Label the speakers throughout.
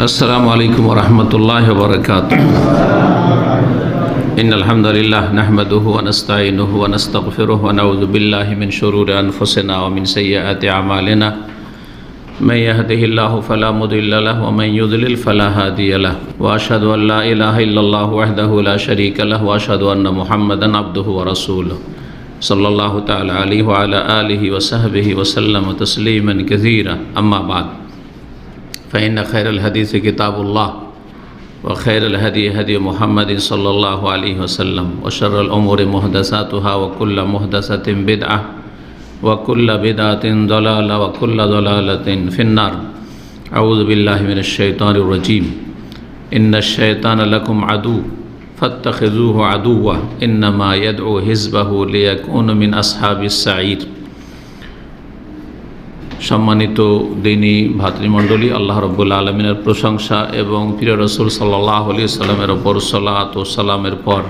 Speaker 1: अस्सलामु अलैकुम वरहमतुल्लाहि वबरकातुहू। इन्नल हम्दुलिल्लाह नहमदुहु व नस्तईनुहु व नस्तगफिरुहु व नऊज़ु बिल्लाहि मिन शुरूरि अनफुसिना व मिन सय्यिआति अमालिना। मन यहदिहिल्लाहु फला मुदिल्ल लहु व मन युद्लिल फला हादिय लहु व अशहदु अन ला इलाहा इल्लल्लाहु वहदहु ला शरीका लहु व अशहदु अन्ना मुहम्मदन अब्दुहु व रसूलुहु सल्लल्लाहु तआला अलैहि व अला आलिहि व सहबिहि व सल्लम तस्लीमन कसीरा। अम्मा बाद फ़इन्न खैरल हदीस किताबुल्लाह व खैरल हदी हदी मुहम्मद सल्लल्लाहु अलैहि वसल्लम व शर्रल उमूरि मुहदसातुहा व कुल्लु मुहदसतिन बिदअह व कुल्लु बिदअतिन दलाला व कुल्लु दलालतिन फिन्नार। अऊज़ु बिल्लाहि मिनश शैतानिर रजीम। इन्नश शैतान लकुम अदू फत्तखिज़ूहु अदुव्वा इन्नमा यदउ हिज़्बहु लियकुन मिन असहाबिस सईर। सम्मानित दीनी भातृमंडলী, আল্লাহ রব্বুল আলমিনের প্রশংসা এবং প্রিয় রসুল সাল্লাল্লাহু আলাইহি ওয়াসাল্লামের ওপর সালাত ও সালামের পর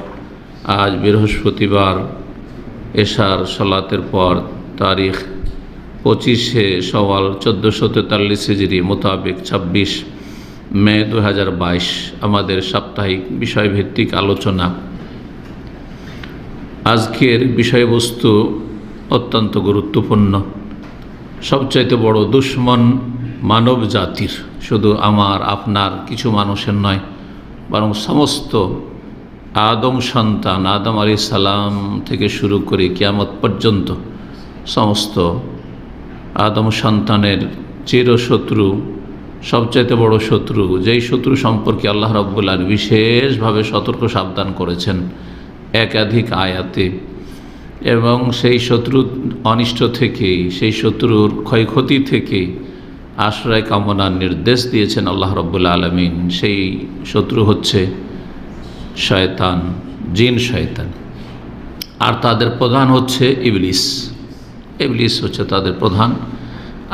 Speaker 1: আজ বৃহস্পতিবার এশার সালাতের পর তারিখ 25শে শাওয়াল 1443 হিজরি মোতাবেক 26 মে 2022 আমাদের সাপ্তাহিক বিষয়ভিত্তিক আলোচনা। আজকের বিষয়বস্তু অত্যন্ত গুরুত্বপূর্ণ। সবচাইতে বড় দুশ্মন মানব জাতির শুধু আমার আপনার কিছু মানুষের নয়, বরং সমস্ত আদম সন্তান, আদম আলাইহিস সালাম থেকে শুরু করে কিয়ামত পর্যন্ত সমস্ত আদম সন্তানের চিরশত্রু, সবচাইতে বড় শত্রু, যেই শত্রু সম্পর্কে আল্লাহ রাব্বুল আলামিন বিশেষভাবে সতর্ক সাবধান করেছেন একাধিক আয়াতে, এবং সেই শত্রুর অনিষ্ট থেকে, সেই শত্রুর ক্ষয়ক্ষতি থেকে আশ্রয় কামনার নির্দেশ দিয়েছেন আল্লাহ রাব্বুল আলামিন। সেই শত্রু হচ্ছে শয়তান, জিন শয়তান, আর তাদের প্রধান হচ্ছে ইবলিস। ইবলিস হচ্ছে তাদের প্রধান,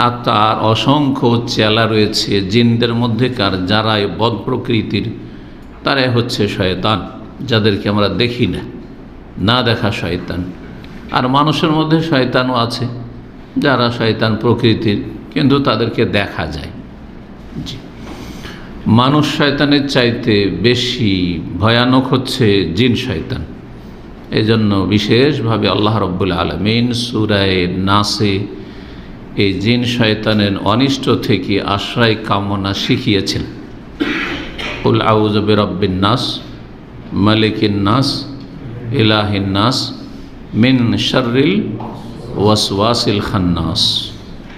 Speaker 1: আর তার অসংখ্য চেলা রয়েছে জিনদের মধ্যেকার, যারাই বদ প্রকৃতির, তারাই হচ্ছে শয়তান, যাদেরকে আমরা দেখি না, না দেখা শয়তান। আর মানুষের মধ্যে শয়তানও আছে, যারা শয়তান প্রকৃতির, কিন্তু তাদেরকে দেখা যায়। জি, মানুষ শয়তানের চাইতে বেশি ভয়ানক হচ্ছে জিন শয়তান। এজন্য বিশেষভাবে আল্লাহ রাব্বুল আলামিন সূরা নাসে এই জিন শয়তানের অনিষ্ট থেকে আশ্রয় কামনা শিখিয়েছেন। কুল আউযু বিরাব্বিন নাস মালিকিন নাস ইলাহিন নাস মিন শাররিল ওয়াসওয়াসিল খান্নাস।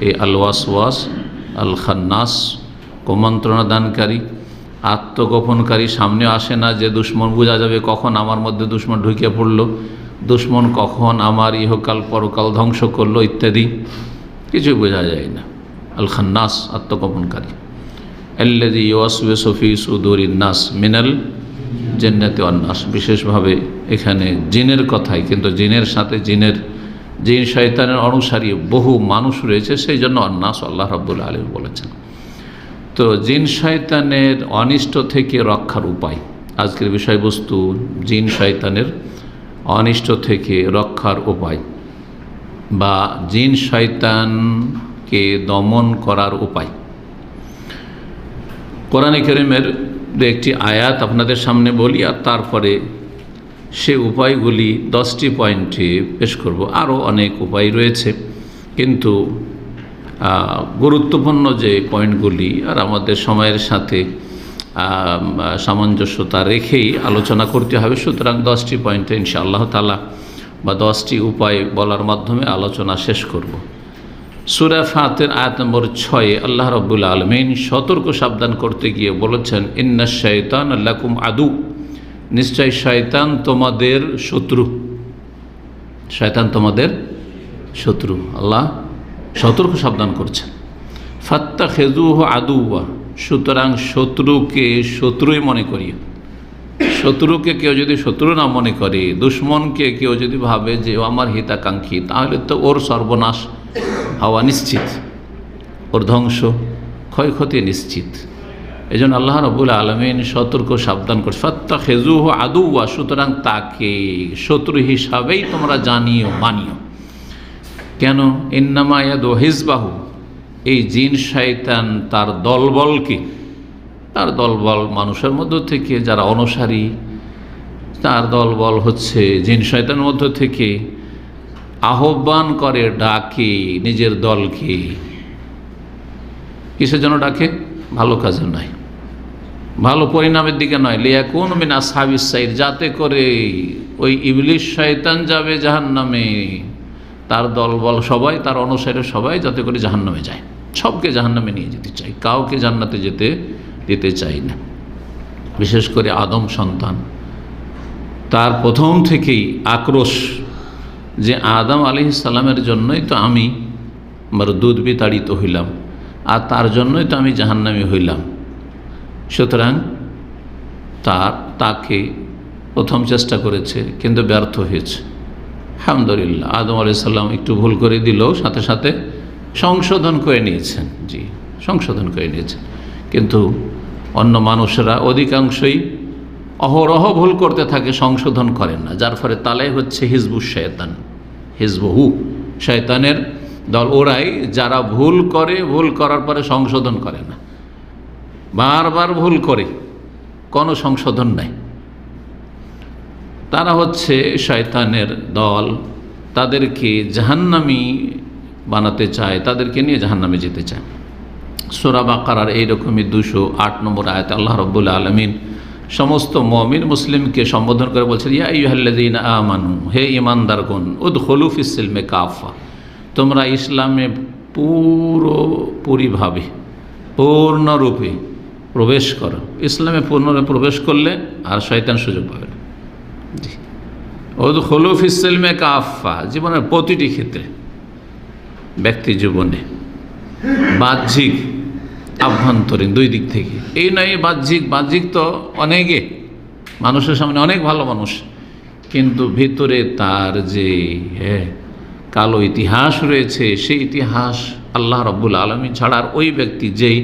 Speaker 1: এই আল ওয়াসওয়াস আল খান্নাস কুমন্ত্রণা দানকারী, আত্মগোপনকারী। সামনে আসে না যে দুশ্মন, বোঝা যাবে কখন আমার মধ্যে দুশ্মন ঢুকে পড়লো, দুশ্মন কখন আমার ইহকাল পরকাল ধ্বংস করলো ইত্যাদি, কিছু বোঝা যায় না। আল খান্নাস আত্মগোপনকারী। আল্লাযী ইউওয়াসওয়িসু ফী সুদুরিন নাস মিনাল জিন্নাতি ওয়ান নাস। বিশেষভাবে এখানে জিনের কথাই, কিন্তু জিনের সাথে জিন শয়তানের অনুসারী বহু মানুষ রয়েছে, সেই জন্য অন্নাস আল্লাহ রাব্বুল আলামিন বলেছেন। তো জিন শয়তানের অনিষ্ট থেকে রক্ষার উপায়, আজকের বিষয়বস্তু জিন শয়তানের অনিষ্ট থেকে রক্ষার উপায় বা জিন শয়তানকে দমন করার উপায়। কোরআনে কারীমের একটি আয়াত আপনাদের সামনে বলি, আর তারপরে সে উপায়গুলি 10টি পয়েন্টে পেশ করব। আরও অনেক উপায় রয়েছে, কিন্তু গুরুত্বপূর্ণ যে পয়েন্টগুলি আর আমাদের সময়ের সাথে সামঞ্জস্যতা রেখেই আলোচনা করতে হবে। সুতরাং 10টি পয়েন্টে ইনশাআল্লাহ তাআলা বা 10টি উপায় বলার মাধ্যমে আলোচনা শেষ করব। সূরা ফাতির আয়াত নম্বর 6 আল্লাহ রাব্বুল আলামিন সতর্ক সাবধান করতে গিয়ে বলেছেন, ইন্নাশ শাইতানা লাকুম আদু। নিশ্চয় শয়তান তোমাদের শত্রু। শয়তান তোমাদের শত্রু, আল্লাহ সতর্ক সাবধান করছেন। ফাত্তাখিযুহু আদুওয়া। সুতরাং শত্রুকে শত্রুই মনে করিও। শত্রুকে কেউ যদি শত্রু না মনে করে, দুশ্মনকে কেউ যদি ভাবে যে ও আমার হিতাকাঙ্ক্ষী, তাহলে তো ওর সর্বনাশ হওয়া নিশ্চিত, ওর ধ্বংস ক্ষয়ক্ষতি নিশ্চিত। এই জন্য আল্লাহ রাব্বুল আলামিন সতর্ক সাবধান করছে, ফাত্তাখিযুহু আদুওয়া। সুতরাং তাকে শত্রু হিসাবেই তোমরা জানিও, মানিও। কেন? ইন্নামা ইয়াদউ হিজবাহু। এই জিন শয়তান তার দলবলকে তার দলবল মানুষের মধ্য থেকে যারা অনুসারী, তার দলবল হচ্ছে জিন শয়তানের মধ্য থেকে আহ্বান করে, ডাকে নিজের দলকে। কিসের জন্য ডাকে? ভালো কাজে নয়, ভালো পরিণামের দিকে নয়। লিয়াকুন মিন আসহাবিস সাইর, যাতে করে ওই ইবলিস শয়তান যাবে জাহান্নামে, তার দলবল সবাই, তার অনুসারী সবাই যাতে করে জাহান্নামে যায়। সবকে জাহান্নামে নিয়ে যেতে চাই, কাউকে জান্নাতে যেতে দিতে চাই না। বিশেষ করে আদম সন্তান, তার প্রথম থেকেই আক্রোশ যে আদম আলাইহিস সালামের জন্যই তো আমি দুধ বিতাড়িত হইলাম, আর তার জন্যই তো আমি জাহান্নামী হইলাম। সুতরাং তাকে প্রথম চেষ্টা করেছে, কিন্তু ব্যর্থ হয়েছে। আলহামদুলিল্লাহ, আদম আলাইহিস সালাম একটু ভুল করে দিলেও সাথে সাথে সংশোধন করে নিয়েছেন। জি, সংশোধন করে নিয়েছেন। কিন্তু অন্য মানুষেরা অধিকাংশই অহরহ ভুল করতে থাকে, সংশোধন করেন না, যার ফলে তালাই হচ্ছে হিজবুশ শয়তান, হিজবহু, শয়তানের দল। ওরাই যারা ভুল করে, ভুল করার পরে সংশোধন করে না, বারবার ভুল করে, কোনো সংশোধন নাই, তারা হচ্ছে শয়তানের দল। তাদেরকে জাহান্নামী বানাতে চায়, তাদেরকে নিয়ে জাহান্নামে যেতে চায়। সূরা বাকারার এইরকমই 208 নম্বর আয়াতে আল্লাহ রাব্বুল আলামিন সমস্ত মুমিন মুসলিমকে সম্বোধন করে বলছেন, ইয়া আইয়ুহাল্লাযীনা আমানু, হে ঈমানদারগণ, উদখুলু ফিস সিলমি কাফা, তোমরা ইসলামে পুরোপুরিভাবে, পূর্ণরূপে প্রবেশ করো। ইসলামে পূর্ণরূপে প্রবেশ করলে আর শয়তান সুযোগ পাবে না। জি, উদখুলু ফিস সিলমি কাফা, জীবনের প্রতিটি ক্ষেত্রে, ব্যক্তি জীবনে, বাহ্যিক আভ্যন্তরীণ দুই দিক থেকে। এই নয় বাহ্যিক তো অনেকে, মানুষের সামনে অনেক ভালো মানুষ, কিন্তু ভিতরে তার যে কালো ইতিহাস রয়েছে, সেই ইতিহাস আল্লাহ রাব্বুল আলামিন ছাড়া আর ওই ব্যক্তি যেই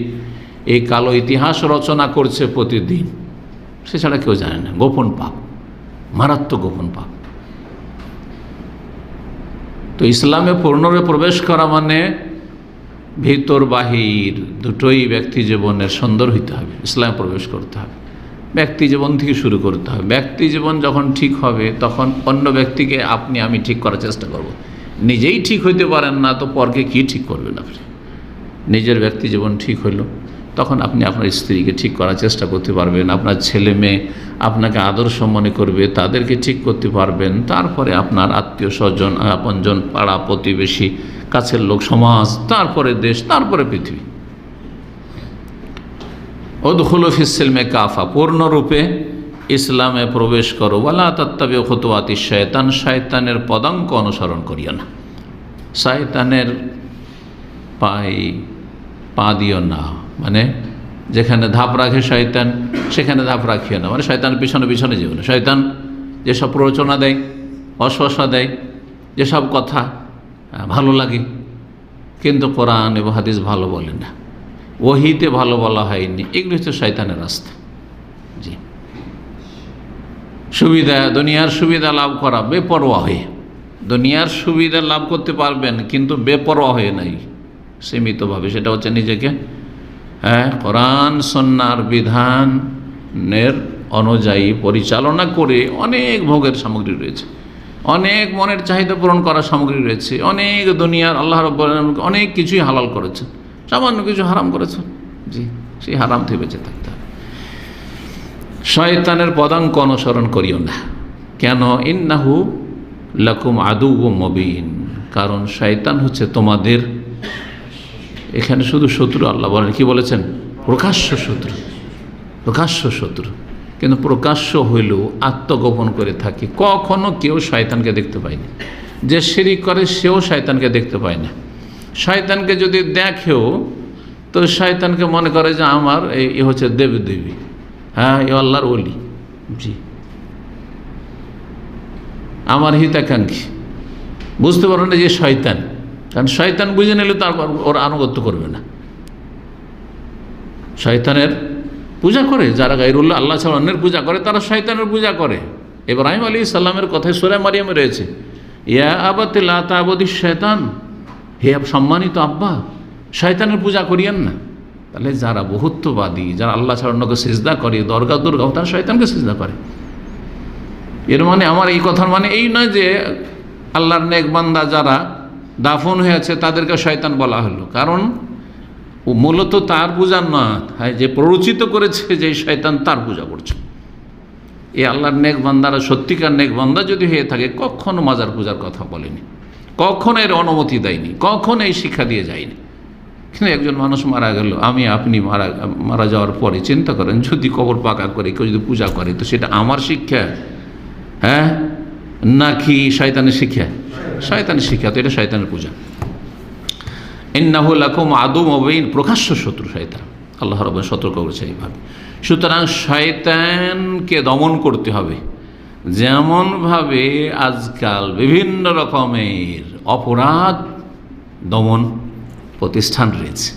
Speaker 1: এই কালো ইতিহাস রচনা করছে প্রতিদিন, সে ছাড়া কেউ জানে না। গোপন পাপ, মারাত্মক গোপন পাপ। তো ইসলামে পূর্ণরূপে প্রবেশ করা মানে ভিতর বাহির দুটোই ব্যক্তি জীবনের সুন্দর হইতে হবে, ইসলামে প্রবেশ করতে হবে। ব্যক্তি জীবন থেকে শুরু করতে হবে। ব্যক্তি জীবন যখন ঠিক হবে, তখন অন্য ব্যক্তিকে আমি ঠিক করার চেষ্টা করব। নিজেই ঠিক হইতে পারেন না, তো পরকে কি ঠিক করবেন আপনি? নিজের ব্যক্তি জীবন ঠিক হইল, তখন আপনি আপনার স্ত্রীকে ঠিক করার চেষ্টা করতে পারবেন, আপনার ছেলে মেয়ে আপনাকে আদর্শ মনে করবে, তাদেরকে ঠিক করতে পারবেন। তারপরে আপনার আত্মীয় স্বজন, আপনজন, পাড়া প্রতিবেশী, কাছের লোক, সমাজ, তারপরে দেশ, তারপরে পৃথিবী। উদখুলু ফিস সিলমি কাফা, পূর্ণরূপে ইসলামে প্রবেশ করো। ওয়ালা তাত্তাবিউ খুতুওয়াতিশ শয়তান, শয়তানের পদাঙ্ক অনুসরণ করিও না, শয়তানের পা দিও না। মানে যেখানে ধাপ রাখে শয়তান, সেখানে ধাপ রাখিও না। মানে শয়তানের পিছনে পিছনে যেও না। শয়তান যেসব প্ররোচনা দেয়, অশ্বাসা দেয়, যেসব কথা ভালো লাগে, কিন্তু কোরআন এবং হাদিস ভালো বলে না, ওহীতে ভালো বলা হয়নি, এগুলো হচ্ছে শয়তানের রাস্তা। জি, সুবিধা, দুনিয়ার সুবিধা লাভ করা বেপরোয়া হয়ে, দুনিয়ার সুবিধা লাভ করতে পারবেন, কিন্তু বেপরোয়া হয়ে নাই, সীমিতভাবে। সেটা হচ্ছে নিজেকে কোরআন সুন্নাহর বিধানের অনুযায়ী পরিচালনা করে। অনেক ভোগের সামগ্রী রয়েছে, অনেক মনের চাহিদা পূরণ করার সামগ্রী রয়েছে, অনেক দুনিয়ার আল্লাহ রাব্বুল আলামিন অনেক কিছুই হালাল করেছে, সামান্য কিছু হারাম করেছে। জি, সেই হারাম থেকে বেঁচে থাকতে হবে। শয়তানের পদাঙ্ক অনুসরণ করিও না। কেন? ইন্নাহু লাকুম আদুউম মুবিন, কারণ শয়তান হচ্ছে তোমাদের, এখানে শুধু শত্রু আল্লাহ বলেন, কি বলেছেন? প্রকাশ্য শত্রু, প্রকাশ্য শত্রু। কিন্তু প্রকাশ্য হইলেও আত্মগোপন করে থাকে। কখনো কেউ শয়তানকে দেখতে পায়নি। যে শিরিক করে সেও শয়তানকে দেখতে পায় না। শয়তানকে যদি দেখেও, তো শয়তানকে মনে করে যে আমার এই হচ্ছে দেবদেবী, হ্যাঁ, এ আল্লাহর ওলি, জি, আমার হিতাকাঙ্ক্ষী। বুঝতে পারো না যে শয়তান, কারণ শয়তান বুঝে নিলে তারপর ওর আনুগত্য করবে না। শয়তানের পূজা করে যারা গায়রুল্লাহ, আল্লাহ ছাড়া অন্যের পূজা করে, তারা শয়তানের পূজা করে। ইব্রাহিম আলাইহিস সালামের কথায় সূরা মারিয়ামে রয়েছে, ইয়া আবাতি লা তা'বুদিশ শয়তান, হে সম্মানিত আব্বা, শয়তানের পূজা করিয়েন না। তাহলে যারা বহুত্ববাদী, যারা আল্লাহ ছাড়া অন্যকে সিজদা করে, দরগা দুর্গা, তারা শয়তানকে সিজদা করে। এর মানে আমার এই কথার মানে এই নয় যে আল্লাহর নেক বান্দা যারা দাফন হয়েছে তাদেরকে শয়তান বলা হলো, কারণ ও মূলত তার পূজা না, যে প্ররোচিত করেছে যে শয়তান তার পূজা করছে। এই আল্লাহর নেক বান্দারা সত্যিকার নেক বান্দা যদি হয়ে থাকে কখনো মাজার পূজার কথা বলেনি, কখনো এর অনুমতি দেয়নি, কখনো এই শিক্ষা দিয়ে যায়নি। কিন্তু একজন মানুষ মারা গেল, আপনি মারা যাওয়ার পরে চিন্তা করেন, যদি কবর পাকা করে কেউ যদি পূজা করে তো সেটা আমার শিক্ষা, হ্যাঁ, নাকি শয়তানের শিক্ষা? শয়তানের শিক্ষা, তো এটা শয়তানের পূজা। ইন্নাহু লাকুম আদুম মুবিন, প্রকাশ্য শত্রু শয়তান, আল্লাহ রাব্বুল সতর্ক করেছে এইভাবে। সুতরাং শয়তানকে দমন করতে হবে। যেমনভাবে আজকাল বিভিন্ন রকমের অপরাধ দমন প্রতিষ্ঠান রয়েছে,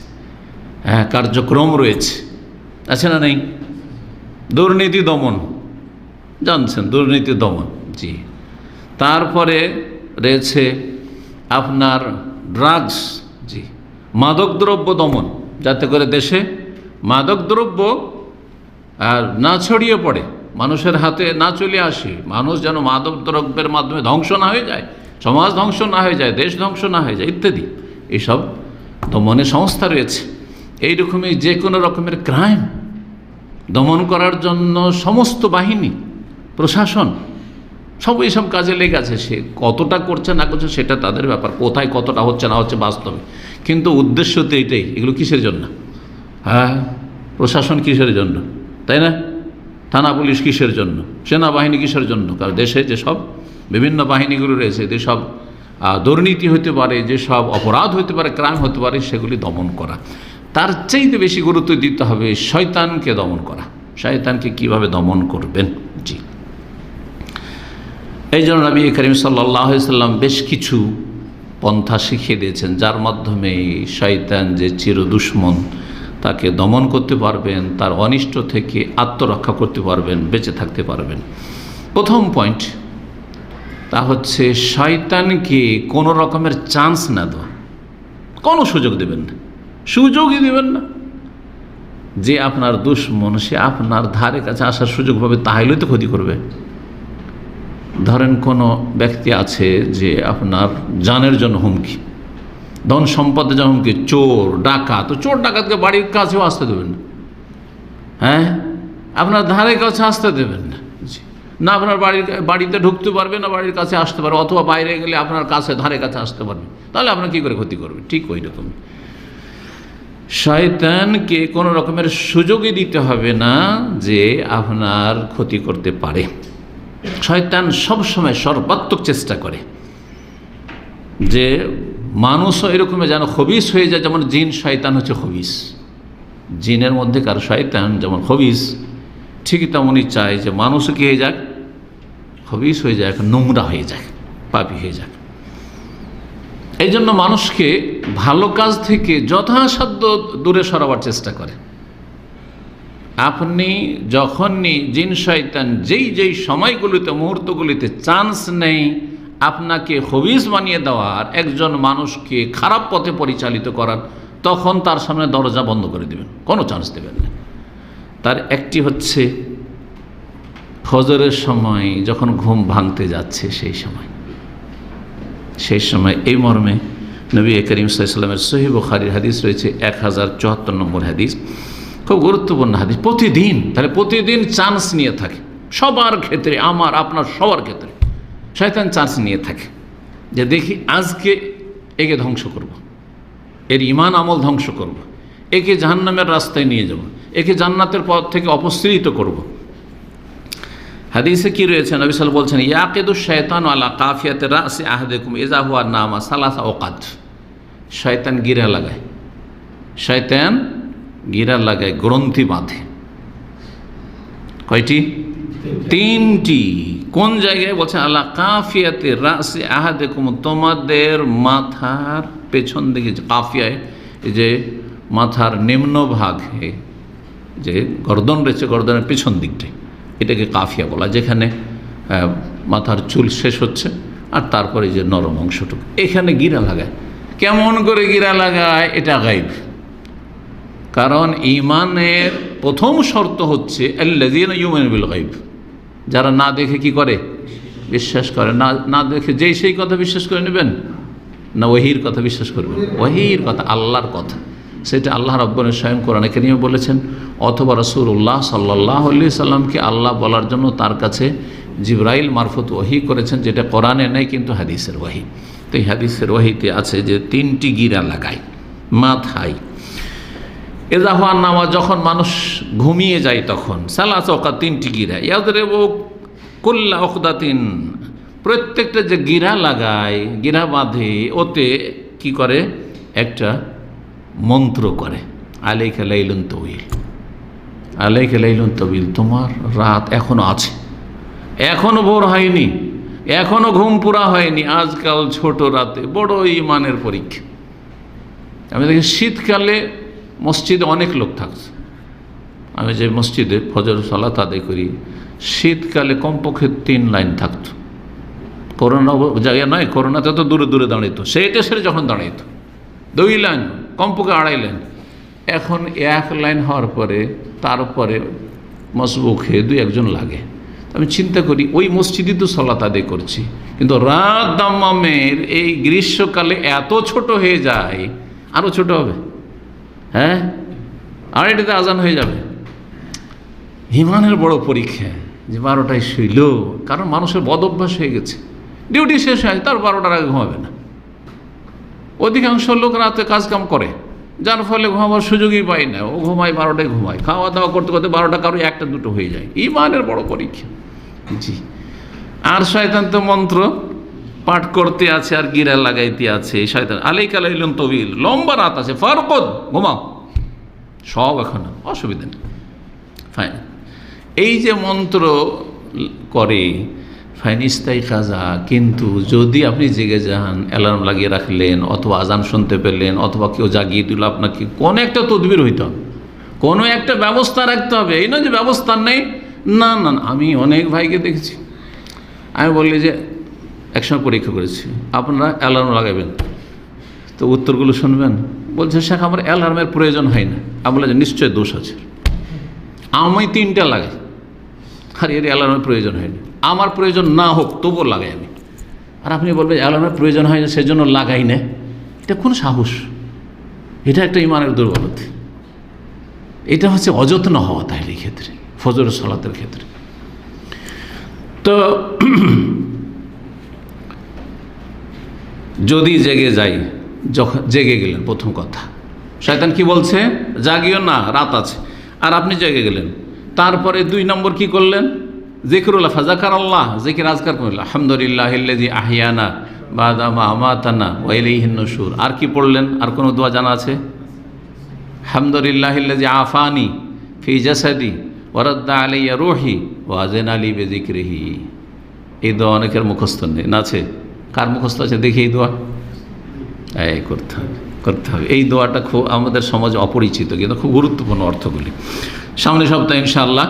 Speaker 1: হ্যাঁ, কার্যক্রম রয়েছে, আছে না নেই? দুর্নীতি দমন, জানছেন, দুর্নীতি দমন, জি। তারপরে রয়েছে আপনার ড্রাগস, জি, মাদকদ্রব্য দমন, যাতে করে দেশে মাদকদ্রব্য আর না ছড়িয়ে পড়ে, মানুষের হাতে না চলে আসে, মানুষ যেন মাদকদ্রব্যের মাধ্যমে ধ্বংস না হয়ে যায়, সমাজ ধ্বংস না হয়ে যায়, দেশ ধ্বংস না হয়ে যায় ইত্যাদি। এইসব দমনের সংস্থা রয়েছে। এইরকমই যে কোনো রকমের ক্রাইম দমন করার জন্য সমস্ত বাহিনী, প্রশাসন সব এইসব কাজে লেগে আছে। সে কতটা করছে না করছে সেটা তাদের ব্যাপার, কোথায় কতটা হচ্ছে না হচ্ছে বাস্তবে, কিন্তু উদ্দেশ্য তো এটাই। এগুলো কিসের জন্য? হ্যাঁ, প্রশাসন কিসের জন্য, তাই না? থানা পুলিশ কিসের জন্য? সেনাবাহিনী কিসের জন্য? কারণ দেশে যেসব বিভিন্ন বাহিনীগুলো রয়েছে, যেসব দুর্নীতি হতে পারে, যেসব অপরাধ হতে পারে, ক্রাইম হতে পারে, সেগুলি দমন করা। তার চাইতে বেশি গুরুত্ব দিতে হবে শয়তানকে দমন করা। শয়তানকে কিভাবে দমন করবেন, জি। এই জন্য নবী করিম সাল্লাল্লাহু আলাইহি সাল্লাম বেশ কিছু পন্থা শিখিয়ে দিয়েছেন, যার মাধ্যমে শয়তান যে চির দুশ্মন তাকে দমন করতে পারবেন, তার অনিষ্ট থেকে আত্মরক্ষা করতে পারবেন, বেঁচে থাকতে পারবেন। প্রথম পয়েন্ট তা হচ্ছে শয়তানকে কোনো রকমের চান্স না দেওয়া, কোনো সুযোগ দেবেন না, সুযোগই দেবেন না। যে আপনার দুশ্মন সে আপনার ধারে কাছে আসার সুযোগ পাবে, তাহলেই তো ক্ষতি করবে। ধরেন কোনো ব্যক্তি আছে যে আপনার জানের জন্য হুমকি, ধন সম্পদের জন্য হুমকি, চোর ডাকাত, তো চোর ডাকাতকে বাড়ির কাছেও আসতে দেবেন না, হ্যাঁ, আপনার ধারে কাছে আসতে দেবেন না, না আপনার বাড়িতে ঢুকতে পারবে না, বাড়ির কাছে আসতে পারবে, অথবা বাইরে গেলে আপনার কাছে ধারে কাছে আসতে পারবে, তাহলে আপনার কী করে ক্ষতি করবে? ঠিক ওই রকম শয়তানকে কোনো রকমের সুযোগই দিতে হবে না যে আপনার ক্ষতি করতে পারে। শয়তান সবসময় সর্বাত্মক চেষ্টা করে যে মানুষও এরকম যেন খবিস হয়ে যায়, যেমন জিন শয়তান হচ্ছে খবিস, জিনের মধ্যে কার শয়তান যেমন খবিস, ঠিকই তেমনই চায় যে মানুষও কি হয়ে যাক, খবিস হয়ে যাক, নোংরা হয়ে যাক, পাপী হয়ে যাক। এই জন্য মানুষকে ভালো কাজ থেকে যথাসাধ্য দূরে সরাবার চেষ্টা করে। আপনি যখনই জিন শয়তান যেই সময়গুলিতে, মুহূর্তগুলিতে চান্স নেই আপনাকে খবিস বানিয়ে দেওয়ার, একজন মানুষকে খারাপ পথে পরিচালিত করার, তখন তার সামনে দরজা বন্ধ করে দেবেন, কোনো চান্স দেবেন না। তার একটি হচ্ছে ফজরের সময় যখন ঘুম ভাঙতে যাচ্ছে সেই সময় এই মর্মে নবী করিম সাল্লাল্লাহু আলাইহি ওয়াসাল্লামের সহিহ বুখারীর হাদিস রয়েছে 1074 নম্বর হাদিস, খুব গুরুত্বপূর্ণ হাদিস। প্রতিদিন, তাহলে প্রতিদিন চান্স নিয়ে থাকে, সবার ক্ষেত্রে, আমার আপনার সবার ক্ষেত্রে শয়তান চান্স নিয়ে থাকে যে দেখি আজকে একে ধ্বংস করব, এর ঈমান আমল ধ্বংস করব, একে জাহান্নামের রাস্তায় নিয়ে যাব, একে জান্নাতের পথ থেকে অপসৃত করব। হাদিসে কি রয়েছে? নবী সাল্লাল্লাহু আলাইহি ওয়াসাল্লাম বলছেন, ইয়াকিদু শাইতানু আলা কাফিয়াতি রাসি আহাদিকুম ইযা হুয়া নামা সালাসা ওয়াকাত। শয়তান গিরা লাগায়, শয়তান গিরা লাগায়, গ্রন্থি বাঁধে। কয়টি? 3টি। কোন জায়গায় বলছেন? আলা কাফিয়াতি রাসি আহাদিকুম, তোমাদের মাথার পেছন দিকে, যে কাফিয়ায় এই যে মাথার নিম্ন ভাগে যে গর্দন রয়েছে, গর্দনের পেছন দিকটাই, এটাকে কাফিয়া বলা, যেখানে মাথার চুল শেষ হচ্ছে আর তারপরে যে নরম অংশটুকু, এখানে গিরা লাগায়। কেমন করে গিরা লাগায় এটা গায়েব, কারণ ঈমানের প্রথম শর্ত হচ্ছে আল্লাযীনা ইউমিনুনা বিল গায়ব, যারা না দেখে কি করে, বিশ্বাস করে। না দেখে যেই সেই কথা বিশ্বাস করে নেবেন, না ওহীর কথা বিশ্বাস করবেন? ওহীর কথা, আল্লাহর কথা, সেটা আল্লাহ রাব্বুল স্বয়ং কোরআনে কারীমে বলেছেন, অথবা রাসূলুল্লাহ সাল্লাল্লাহু আলাইহি সাল্লামকে আল্লাহ বলার জন্য তার কাছে জিবরাইল মারফত ওহী করেছেন, যেটা কোরআনে নেই কিন্তু হাদিসের ওহী। তো এই হাদিসের ওহীতে আছে যে 3টি গিরা লাগায় মাথায়। এজা হওয়ার নামাজ, যখন মানুষ ঘুমিয়ে যায় তখন সালাস ওয়াকাত 3টি গিরা, ইয়াদরিবু কুল্লা উকদাতিন, প্রত্যেকটা যে গিরা লাগায়, গিরা বাঁধে, ওতে কি করে, একটা মন্ত্র করে, আলাইকা লাইলুন তাওয়িল, আলাইকা লাইলুন তাওয়িল, তোমার রাত এখনো আছে, এখনো ভোর হয়নি, এখনো ঘুম পুরা হয়নি, আজকাল ছোট রাতে বড় ঈমানের পরীক্ষা। আমি দেখি শীতকালে মসজিদে অনেক লোক থাকছে, আমি যে মসজিদে ফজর সালাত আদায় করি, শীতকালে কমপক্ষে 3 লাইন থাকতো। করোনা জায়গা নয়, করোনাতে তো দূরে দূরে দাঁড়িয়েতো, সেইটা সেরে যখন দাঁড়িয়েতো 2 লাইন, কমপক্ষে 2.5 লাইন। এখন 1 লাইন হওয়ার পরে তারপরে মসবুকে 2-1 জন লাগে। আমি চিন্তা করি, ওই মসজিদই তো সালাত আদায় করছি, কিন্তু রাত দাম্মামের এই গ্রীষ্মকালে এত ছোট হয়ে যায়, আরও ছোট হবে, হ্যাঁ, 2:30-তে আজান হয়ে যাবে। ঈমানের বড় পরীক্ষা যে 12টায় শুইল, কারণ মানুষের বদ অভ্যাস হয়ে গেছে, ডিউটি শেষ হয় তার 12টার আগে ঘুমাবে না। অধিকাংশ লোক রাতে কাজকাম করে, যার ফলে ঘুমাবার সুযোগই পায় না, ও ঘুমায় 12টায় ঘুমায়, খাওয়া দাওয়া করতে করতে 12টা, কারো 1টা-2টো হয়ে যায়। ঈমানের বড় পরীক্ষা। জি, আর শয়তান তো মন্ত্র পাঠ করতে আছে আর গিরা লাগাইতে আছে। শয়তান আলাইকা লাইলুন তাওয়িল, লম্বা রাত আছে, ফারকুদ, ঘুমাও, সব এখন অসুবিধা নেই, ফাইন। এই যে মন্ত্র করে ফাইনিস্তাই কাজা, কিন্তু যদি আপনি জেগে যান, অ্যালার্ম লাগিয়ে রাখলেন, অথবা আজান শুনতে পেলেন, অথবা কেউ জাগিয়ে দিল আপনাকে, কোনো একটা তদবির হইতে হবে, কোনো একটা ব্যবস্থা রাখতে হবে। এই নয় যে ব্যবস্থা নেই, না না। আমি অনেক ভাইকে দেখেছি, আমি বললি যে একসময় পরীক্ষা করেছি, আপনারা অ্যালার্ম লাগাবেন, তো উত্তরগুলো শুনবেন, বলছে শেখ আমার অ্যালার্মের প্রয়োজন হয় না। আমি বলে যে নিশ্চয় দোষ আছে, আমি 3টা লাগাই, আর এর অ্যালার্মের প্রয়োজন হয়নি, আমার প্রয়োজন না হোক তবুও লাগাই আমি। আর আপনি বলবেন অ্যালার্মের প্রয়োজন হয় না সেজন্য লাগাই না, এটা কোন সাহস? এটা একটা ঈমানের দুর্বলতা, এটা হচ্ছে অযত্ন হওয়া। তাহলে এই ক্ষেত্রে ফজর সালাতের ক্ষেত্রে তো যদি জেগে যাই, যখন জেগে গেলেন, প্রথম কথা শয়তান কি বলছে, জাগিও না, রাত আছে, আর আপনি জেগে গেলেন। তারপরে 2 নম্বর কি করলেন, যিকরুল্লাহ, ফাযাকার আল্লাহ, যিকির আজকার করলেন, আলহামদুলিল্লাহিল্লাযী আহইয়ানা বাদা মা আমাতানা ওয়া ইলাইহিন নুশুর। আর কি পড়লেন? আর কোনো দোয়া জানা আছে? আলহামদুলিল্লাহিল্লাযী আফানি ফি জাসাদি ওয়া রাদ্দা আলাইয়া রূহি ওয়া আযানা লি বিযিকরিহি। এই দোয়া অনেকের মুখস্থ নেই, না আছে? কার মুখস্থ আছে দেখি এই দোয়া? এই করতে হবে। এই দোয়াটা খুব আমাদের সমাজে অপরিচিত, কিন্তু খুব গুরুত্বপূর্ণ অর্থগুলি। সামনে সপ্তাহে ইনশাআল্লাহ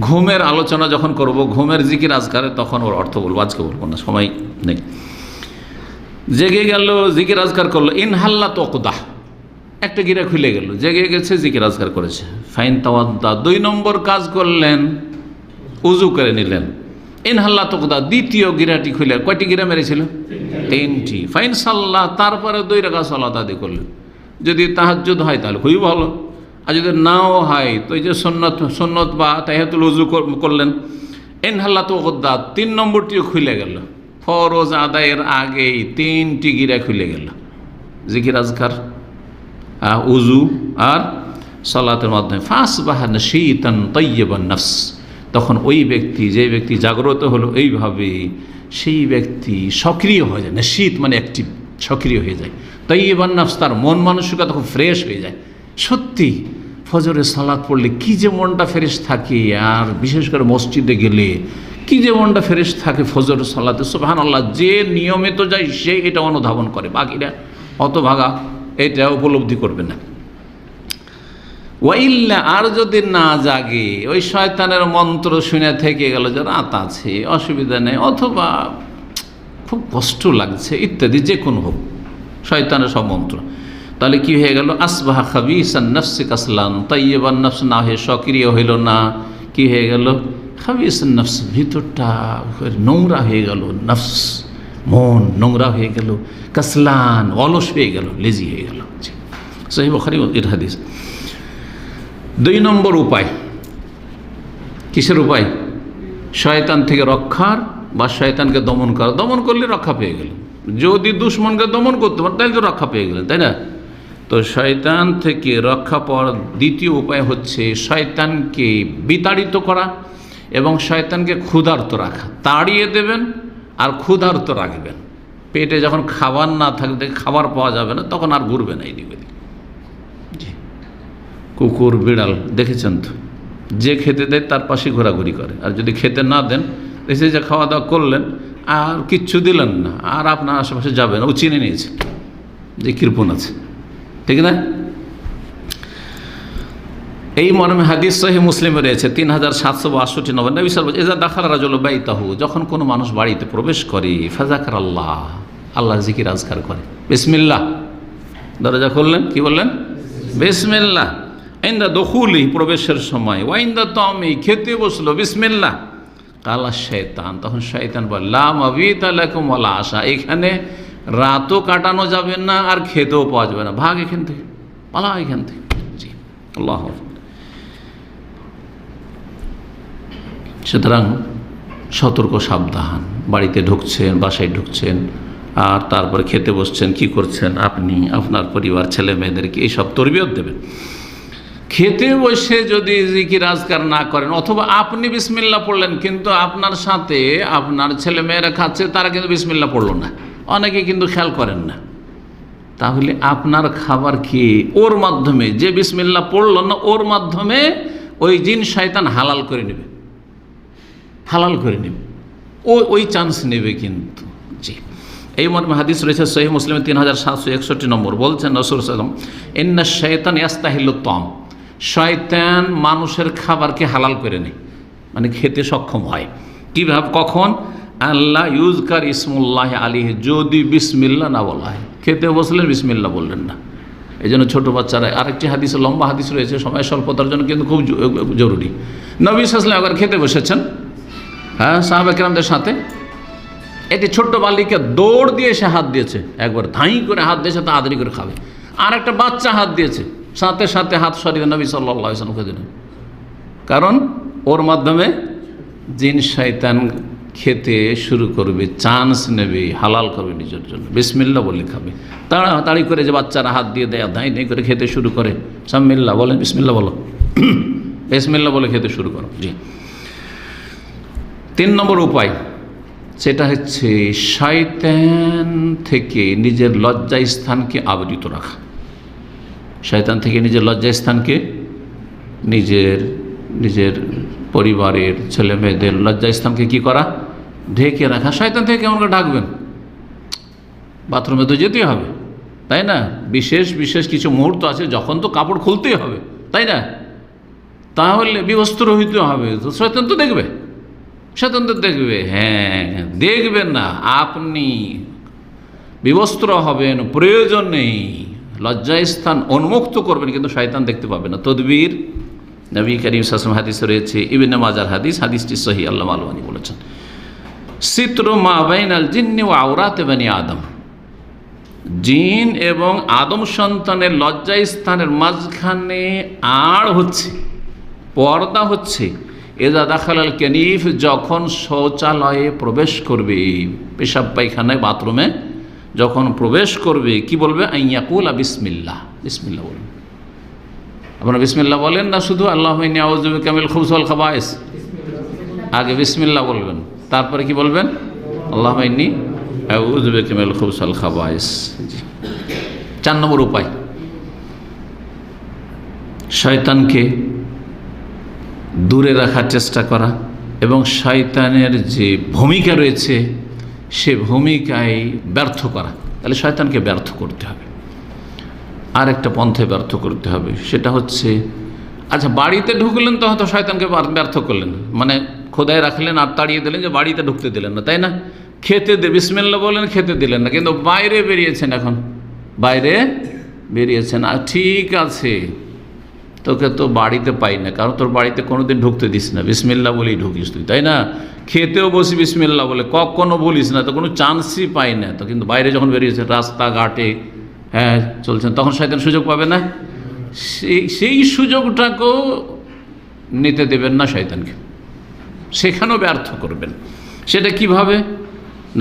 Speaker 1: ঘুমের আলোচনা যখন করব, ঘুমের জিকির আজকারে, তখন ওর অর্থ বলবো, আজকে বলবো না, সময় নেই। জেগে গেল, জিকির আজকার করলো, ইনহাল্লা তোকদাহ, একটা গিরা খুলে গেল, জেগে গেছে, জিকির আজকার করেছে। ফাইন তাওয়াদ্দা, 2 নম্বর কাজ করলেন, উজু করে নিলেন। ইনহাল্লা তোকদা, দ্বিতীয় গিরাটি খুলে, কয়টি গিরা মেরেছিল? 3টি। ফাইন সাল্লাহ, তারপরে 2 রাকাত সালাত আদায় করলেন। যদি তাহাজ্জুদ হয় তাহলে খুবই ভালো, আর যদি নাও হয় তো এই যে সুন্নত বা তাহিয়াতুল উযু করলেন। ইনহাল্লা তোকদা, 3 নম্বরটিও খুলে গেল, ফরজ আদায়ের আগেই 3টি গিরা খুলে গেল, জিকির আজকার, উজু আর সালাতের মাধ্যমে। ফাসবাহা নাশীতান তাইয়্যিবান নফস, তখন ওই ব্যক্তি, যে ব্যক্তি জাগ্রত হলো এইভাবে, সেই ব্যক্তি সক্রিয় হয়ে যায়। নাশীত মানে অ্যাক্টিভ, সক্রিয় হয়ে যায়। তাইয়্যিবান নফস, তার মন মানসিকতা খুব ফ্রেশ হয়ে যায়। সত্যি ফজরের সালাত পড়লে কি যে মনটা ফ্রেশ থাকে, আর বিশেষ করে মসজিদে গেলে কি যে মনটা ফ্রেশ থাকে ফজরের সালাতে, সুবহানাল্লাহ। যে নিয়মিত যায় সে এটা অনুধাবন করে, বাকিরা অত ভাগা এটা উপলব্ধি করবে না। ওয়াইল্লা, আর যদি না জাগে, ওই শয়তানের মন্ত্র শুনে থেকে গেল যে রাত আছে, অসুবিধা নেই, অথবা খুব কষ্ট লাগছে ইত্যাদি, যে কোনো হোক শয়তানের সব মন্ত্র, তাহলে কি হয়ে গেল? আসবাহা খাবিসান নফসি কাসলান, তাইয়্যিবান নফস না হয়ে সক্রিয় হইল না, কি হয়ে গেল? খাবিসান নফস, ভিতরটা নোংরা হয়ে গেল, নফস মন নোংরা হয়ে গেল, কাসলান অলস হয়ে গেল, লেজি হয়ে গেল। সহিহ বুখারী এর হাদিস। 2 নম্বর উপায়, কিসের উপায়? শয়তান থেকে রক্ষার বা শয়তানকে দমন করা। দমন করলে রক্ষা পেয়ে গেলেন। যদি দুশ্মনকে দমন করতে পারেন তাহলে তো রক্ষা পেয়ে গেলেন, তাই না? তো শয়তান থেকে রক্ষা পাওয়ার দ্বিতীয় উপায় হচ্ছে শয়তানকে বিতাড়িত করা এবং শয়তানকে ক্ষুধার্ত রাখা। তাড়িয়ে দেবেন আর ক্ষুধার্ত রাখবেন। পেটে যখন খাবার না থাকবে, খাবার পাওয়া যাবে না, তখন আর ঘুরবে না এইদিকে। জি, কুকুর বিড়াল দেখেছেন তো, যে খেতে দেয় তার পাশে ঘোরাঘুরি করে, আর যদি খেতে না দেন, এসে যে খাওয়া দাওয়া করলেন আর কিচ্ছু দিলেন না, আর আপনার আশেপাশে যাবে না, ও চিনে নিয়েছে যে কৃপণ আছে, ঠিক না? এই মর্মে হাদিস সহিহ মুসলিমে রয়েছে 3762 নম্বর। নবী সাল্লাল্লাহু আলাইহি ওয়াসাল্লাম ইযা দাখালা রাজুলু বাইতাহু, যখন কোনো মানুষ বাড়িতে প্রবেশ করে, ফাযাকার আল্লাহ, আল্লাহর জিকির আজকার করে, বিসমিল্লাহ, দরজা খুললেন, কি বললেন? বিসমিল্লাহ। ইনদা দুখুলি, প্রবেশের সময়, ওয়া ইনদা তামি, খেতে বসলো, বিসমিল্লাহ। কালা শয়তান, তখন শয়তান বলে, লা মাবিতা লাকুম ওয়ালা আশা, এখানে রাতও কাটানো যাবে না আর খেতেও পাওয়া যাবে না, ভাগ এখান থেকে, পালা এখান থেকে। জি, আল্লাহু আকবার। সুতরাং সতর্ক, সাবধান। বাড়িতে ঢুকছেন, বাসায় ঢুকছেন, আর তারপরে খেতে বসছেন, কি করছেন? আপনি আপনার পরিবার, ছেলে মেয়েদেরকে এইসব তরবিয়ত দেবেন। খেতে বসে যদি জিকির আজকার না করেন, অথবা আপনি বিসমিল্লাহ পড়লেন কিন্তু আপনার সাথে আপনার ছেলে মেয়েরা খাচ্ছে, তারা কিন্তু বিসমিল্লাহ পড়লো না, অনেকে কিন্তু খেয়াল করেন না, তাহলে আপনার খাবার খেয়ে ওর মাধ্যমে, যে বিসমিল্লাহ পড়ল না, ওর মাধ্যমে ওই জিন শয়তান হালাল করে নেবে, হালাল করে নেবে, ওই চান্স নেবে কিন্তু। জি, এই মর্মে হাদিস রয়েছে সহিহ মুসলিমে 3761 নম্বর। বলছেন রাসূল সাল্লাল্লাহু আলাইহি ওয়াসাল্লাম, ইন্নাশ শাইতান ইয়াস্তাহিল্লুত তাম, শয়তান মানুষের খাবারকে হালাল করে নেয়, মানে খেতে সক্ষম হয়। কীভাবে? কখন? আল্লাহ ইউজকার ইসমুল্লাহ আলাইহি, যদি বিসমিল্লাহ না বলা হয়। খেতে বসলেন, বিসমিল্লাহ বললেন না, এই জন্য ছোটো বাচ্চারা, আরেকটি হাদিস, লম্বা হাদিস রয়েছে, সময় স্বল্পতার জন্য কিন্তু খুব জরুরি। নবী সাল্লাল্লাহু আলাইহি ওয়াসাল্লাম একবার খেতে বসেছেন, হ্যাঁ, সাহাবা কেরামদের সাথে। একটি ছোট্ট বালিকা দৌড় দিয়ে সে হাত দিয়েছে, একবার ধাই করে হাত দিয়েছে, তা আদরি করে খাবে। আর একটা বাচ্চা হাত দিয়েছে, সাথে সাথে হাত সরিয়ে নবী সাল্লাল্লাহু আলাইহি ওয়াসাল্লামকে দিলেন, কারণ ওর মাধ্যমে জিন শয়তান খেতে শুরু করবে, চান্স নেবে, হালাল করবে নিজের জন্য, বিসমিল্লাহ বলে খাবে। তাড়াতাড়ি করে যে বাচ্চারা হাত দিয়ে দেয়, ধাই ধাই করে খেতে শুরু করে, সাম্মিল্লাহ বলেন, বিসমিল্লাহ বলো, বিসমিল্লাহ বলে খেতে শুরু করো। জি, 3 নম্বর উপায়, সেটা হচ্ছে শয়তান থেকে নিজের লজ্জাস্থানকে আবৃত রাখা। শয়তান থেকে নিজের লজ্জাস্থানকে, নিজের পরিবারের ছেলে মেয়েদের লজ্জাস্থানকে কি করা? ঢেকে রাখা। শয়তান থেকে কেমন করে ঢাকবেন? বাথরুমে তো যেতেই হবে, তাই না? বিশেষ বিশেষ কিছু মুহূর্ত আছে যখন তো কাপড় খুলতেই হবে, তাই না? তাহলে বিবস্ত্র হইতে হবে, তো শয়তান তো দেখবে, শয়তান তো দেখবে। হ্যাঁ, দেখবেন না, আপনি বিবস্ত্র হবেন, প্রয়োজন নেই, লজ্জাস্থান উন্মুক্ত করবেন, কিন্তু শয়তান দেখতে পাবে না। তদবির, নবী করিম সাল্লাল্লাহু আলাইহি ওয়াসাল্লাম হাদিসে রয়েছে, ইবনে মাজার হাদিস, হাদিসটি সহিহ, আল্লামা আলবানী বলেছেন, সিত্রু মা বাইনাল জিন্নি ওয়া আওরাত বানি আদম, জিন এবং আদম সন্তানের লজ্জাস্থানের মাঝখানে আড় হচ্ছে, পর্দা হচ্ছে, এজা দাখালাল কানিফ, যখন শৌচালয়ে প্রবেশ করবে, পেশাব পায়খানায়, বাথরুমে যখন প্রবেশ করবে, কি বলবে? আইয়াকুলা বিসমিল্লাহ, বিসমিল্লাহ বলবেন। আপনারা বিসমিল্লাহ বলেন না শুধু? আল্লাহুম্মা ইন্নী আউযু বিকা মিনাল খুবুসি ওয়াল খাবায়েস, আগে বিসমিল্লাহ বলবেন, তারপরে কি বলবেন? আল্লাহুম্মা ইন্নী আউযু বিকা মিনাল খুবুসি ওয়াল খাবায়েস। 4 নম্বর উপায়, শয়তানকে দূরে রাখার চেষ্টা করা এবং শয়তানের যে ভূমিকা রয়েছে সে ভূমিকায় ব্যর্থ করা। তাহলে শয়তানকে ব্যর্থ করতে হবে। আর একটা পন্থায় ব্যর্থ করতে হবে, সেটা হচ্ছে, আচ্ছা বাড়িতে ঢুকলেন তো হয়তো শয়তানকে ব্যর্থ করলেন, মানে খোদায় রাখলেন আর তাড়িয়ে দিলেন, যে বাড়িতে ঢুকতে দিলেন না, তাই না? খেতে বিসমিল্লাহ বলেন, খেতে দিলেন না, কিন্তু বাইরে বেরিয়েছেন, এখন বাইরে বেরিয়েছেন, আর ঠিক আছে, তোকে তো বাড়িতে পাই না, কারণ তোর বাড়িতে কোনোদিন ঢুকতে দিস না, বিসমিল্লাহ বলেই ঢুকিস তুই, তাই না? খেতেও বসি বিসমিল্লাহ বলে, কখনো বলিস না, তো কোনো চান্সই পাই না। তো কিন্তু বাইরে যখন বেরিয়েছেন, রাস্তাঘাটে হ্যাঁ চলছেন, তখন শয়তান সুযোগ পাবে না? সেই সুযোগটাকেও নিতে দেবেন না শয়তানকে, সেখানেও ব্যর্থ করবেন। সেটা কিভাবে?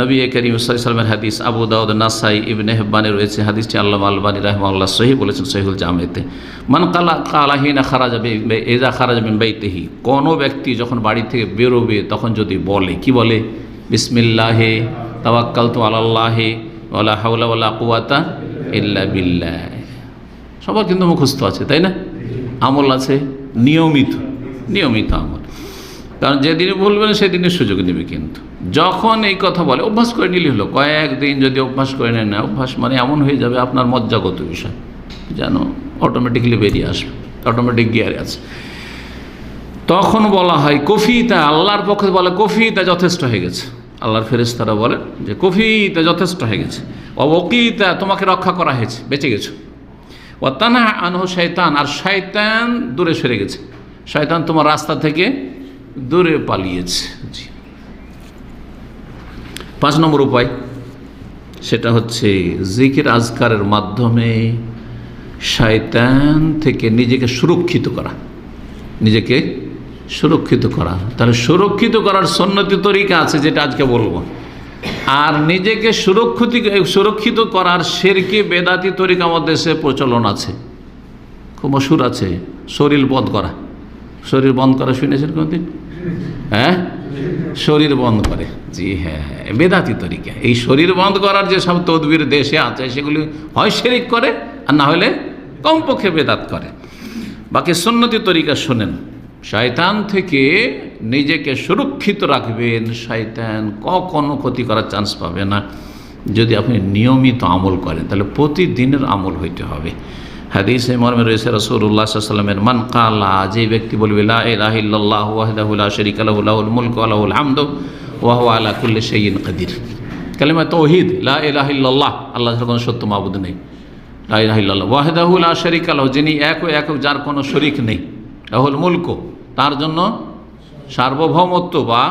Speaker 1: নবী করিম সাল্লাল্লাহু আলাইহি ওয়াসাল্লামের হাদিস, আবু দাউদ, নাসাই, ইবনে হিব্বানে রয়েছে হাদিসটি, আল্লামা আলবানী রাহিমাহুল্লাহ সহিহ বলেছেন সহিহুল জামেতে। মান কালা হিনা খারাজা ইযা খারাজা মিন বাইতিহি, কোনো ব্যক্তি যখন বাড়ি থেকে বেরোবে তখন যদি বলে, কি বলে? বিসমিল্লাহি তাওয়াক্কালতু আলাল্লাহি ওয়ালা হাওলা ওয়ালা কুওয়াতা ইল্লা বিল্লাহ। সবার কিন্তু মুখস্থ আছে, তাই না? আমল আছে, নিয়মিত আমল। কারণ যেদিনই বলবেন সেদিনের সুযোগ নেবে। কিন্তু যখন এই কথা বলে, অভ্যাস করে নিলে হলো, কয়েকদিন যদি অভ্যাস করে নেন না, অভ্যাস মানে এমন হয়ে যাবে আপনার মজ্জাগত বিষয়, যেন অটোমেটিকলি বেরিয়ে আসবে, অটোমেটিক গিয়ারে আছে। তখন বলা হয় কফিতা, আল্লাহর পক্ষে বলে কফিতা যথেষ্ট হয়ে গেছে। আল্লাহর ফেরেশতারা বলে যে কফিতা যথেষ্ট হয়ে গেছে, অবকিতা তোমাকে রক্ষা করা হয়েছে, বেঁচে গেছো। ও তানহা আনহু শয়তান, আর শয়তান দূরে সরে গেছে, শয়তান তোমার রাস্তা থেকে দূরে পালিয়েছে। জি। 5 নম্বর উপায়, সেটা হচ্ছে জিকির আজকারের মাধ্যমে শয়তান থেকে নিজেকে সুরক্ষিত করা, নিজেকে সুরক্ষিত করা। তাহলে সুরক্ষিত করার সুন্নতি তরিকা আছে, যেটা আজকে বলবো। আর নিজেকে সুরক্ষিত করার শিরকি বেদাতি তরিকা আমাদের দেশে প্রচলন আছে, খুব মশহুর আছে। শরীর বন্ধ করা, শরীর বন্ধ করা শুনেছেন কোনদিন? হ্যাঁ, শরীর বন্ধ করে, জি হ্যাঁ, বেদাতি তরিকা। এই শরীর বন্ধ করার যে সব তদবির দেশে আছে, সেগুলি হয় শিরক করে, আর না হলে কমপক্ষে বেদাত করে। বাকি সুন্নতি তরিকা শোনেন। শয়তান থেকে নিজেকে সুরক্ষিত রাখবেন, শয়তান কখনো ক্ষতি করার চান্স পাবে না যদি আপনি নিয়মিত আমল করেন। তাহলে প্রতিদিনের আমল হইতে হবে। হাদিসে মর্মে রয়েছে রাসূলুল্লাহ সাল্লাল্লাহু আলাইহি ওয়াসাল্লামের, মান কালা, যে ব্যক্তি বলবে লা ইলাহা ইল্লাল্লাহু ওয়াহদাহু লা শারীকা লাহু লাহুল মুলকু ওয়া লাহুল হামদু ওয়া হুয়া আলা কুল্লি শাইইন কাদির। কালিমা তাওহীদ, লা ইলাহা ইল্লাল্লাহ, আল্লাহ ছাড়া কোনো সত্য মাবুদ নেই। লা ইলাহা ইল্লাল্লাহ ওয়াহদাহু লা শারীকা লাহু, যিনি একক, যার কোনো শরীক নেই। লাহুল মুলকু, তার জন্য সার্বভৌমত্ব, বা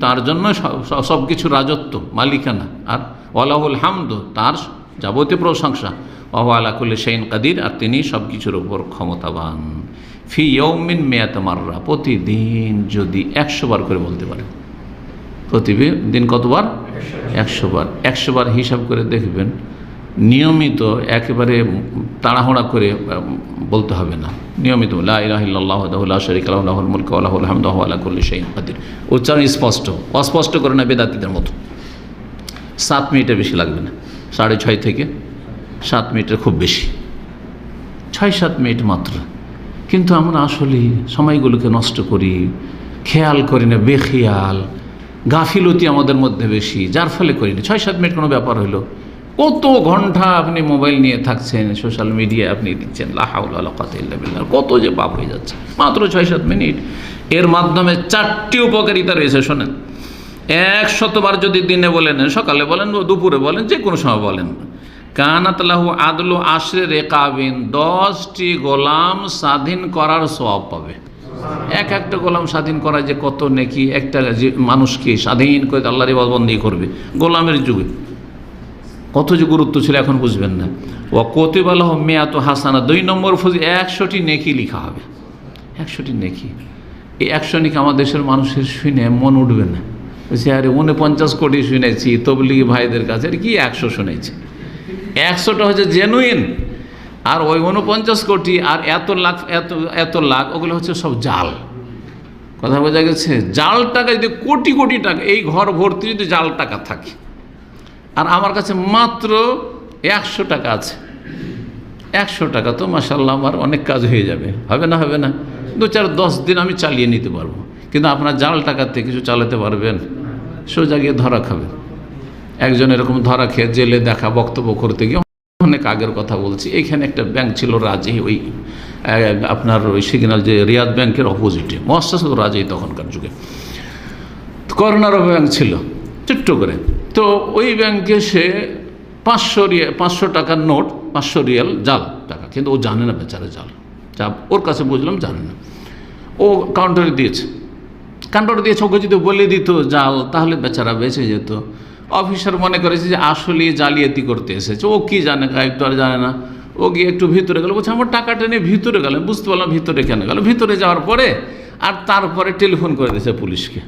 Speaker 1: তার জন্য সব কিছু রাজত্ব, মালিকানা। আর ওয়ালাহুল হামদু, তার যাবতীয় প্রশংসা। ওয়া হুয়া আলা কুল্লি শাইইন কাদির, আর তিনি সব কিছুর উপর ক্ষমতাবান। ফি ইয়াউমিন মিয়াত মাররা, প্রতিদিন যদি 100 বার করে বলতে পারে। প্রতিদিন কতবার? 100 বার। 100 বার হিসাব করে দেখবেন, নিয়মিত, একেবারে তাড়াহুড়া করে বলতে হবে না। নিয়মিত লা ইলাহা ইল্লাল্লাহু ওয়াহদাহু লা শারীকা লাহু লাহুল মুলকু ওয়া লাহুল হামদু ওয়া হুয়া আলা কুল্লি শাইইন কাদির। উচ্চারণ স্পষ্ট, অস্পষ্ট করে না বেদাতীদের মতো। 7 মিনিটের বেশি লাগবে না, 6.5 থেকে 7 মিনিটের খুব বেশি, 6-7 মিনিট মাত্র। কিন্তু আমরা আসলে সময়গুলোকে নষ্ট করি, খেয়াল করি না, বেখেয়াল, গাফিলতি আমাদের মধ্যে বেশি, যার ফলে করি না। 6-7 মিনিট কোনো ব্যাপার হলো। কত ঘন্টা আপনি মোবাইল নিয়ে থাকছেন, সোশ্যাল মিডিয়ায় আপনি দিচ্ছেন, লা হাওলা ওয়ালা কুওয়াতা ইল্লা বিল্লাহ, কত যে পাপ হয়ে যাচ্ছে মাত্র 6-7 মিনিট। এর মাধ্যমে 4টি উপকারিতা রয়েছে, শোনেন। 100 বার যদি দিনে বলেন, সকালে বলেন, দুপুরে বলেন, যে কোনো সময় বলেন, কানাত লাহু আদলু আশরি রিকাবিন, 10টি গোলাম স্বাধীন করার সওয়াব পাবে। একটা গোলাম স্বাধীন করা যে কত নেকি, একটা মানুষকে স্বাধীন করে আল্লাহর ইবাদতবন্দি করবে। গোলামের যুগে কত যে গুরুত্ব ছিল, এখন বুঝবেন না। ওয়া কুতিবা লাহু মিয়াতু হাসানা, 2 নম্বর ফজি 100টি নেকি লিখা হবে। 100টি নেকি, এই 100 নেকি আমাদের দেশের মানুষের শুনে মন উঠবে না, বলছে আরে 49 কোটি শুনেছি তবলিগি ভাইদের কাছে, কি 100 শুনেছি। 100টা হচ্ছে জেনুইন, আর ওই 49 কোটি আর এত লাখ ওগুলো হচ্ছে সব জাল। কথা বোঝা গেছে? জাল টাকা যদি কোটি কোটি টাকা, এই ঘর ভর্তি যদি জাল টাকা থাকে, আর আমার কাছে মাত্র 100 টাকা আছে, 100 টাকা তো মাশাআল্লাহ আমার অনেক কাজ হয়ে যাবে। হবে না? হবে না? 2-4-10 দিন আমি চালিয়ে নিতে পারবো। কিন্তু আপনার জাল টাকাতে কিছু চালাতে পারবেন? সোজা গিয়ে ধরা খাবেন। একজন এরকম ধরা খেয়ে জেলে দেখা বক্তব্য করতে গিয়ে, অনেক আগের কথা বলছি, এখানে একটা ব্যাংক ছিল রাজি, ওই আপনার ওই সিগন্যাল যে রিয়াদ ব্যাংকের অপোজিটে, মুআসসাসাতুর রাজি তখনকার যুগে, করোনার ব্যাংক ছিল ছোট্ট করে। তো ওই ব্যাংকে সে 500 টাকার নোট 500 রিয়াল জাল টাকা, কিন্তু ও জানে না বেচারা জাল, যা ওর কাছে বুঝলাম জানে না। ও কাউন্টারে দিয়েছে, ওকে যদি বলে দিত জাল তাহলে বেচারা বেঁচে যেত। অফিসার মনে করেছে যে আসলে জালিয়াতি করতে এসেছে, ও কি জানে, গায়েব তো আর জানে না। ও গিয়ে একটু ভিতরে গেল, বলছে আমার টাকাটা নিয়ে ভিতরে গেল, বুঝতে পারলাম ভিতরে কেন গেল। ভিতরে যাওয়ার পরে আর তারপরে টেলিফোন করে দিয়েছে পুলিশকে।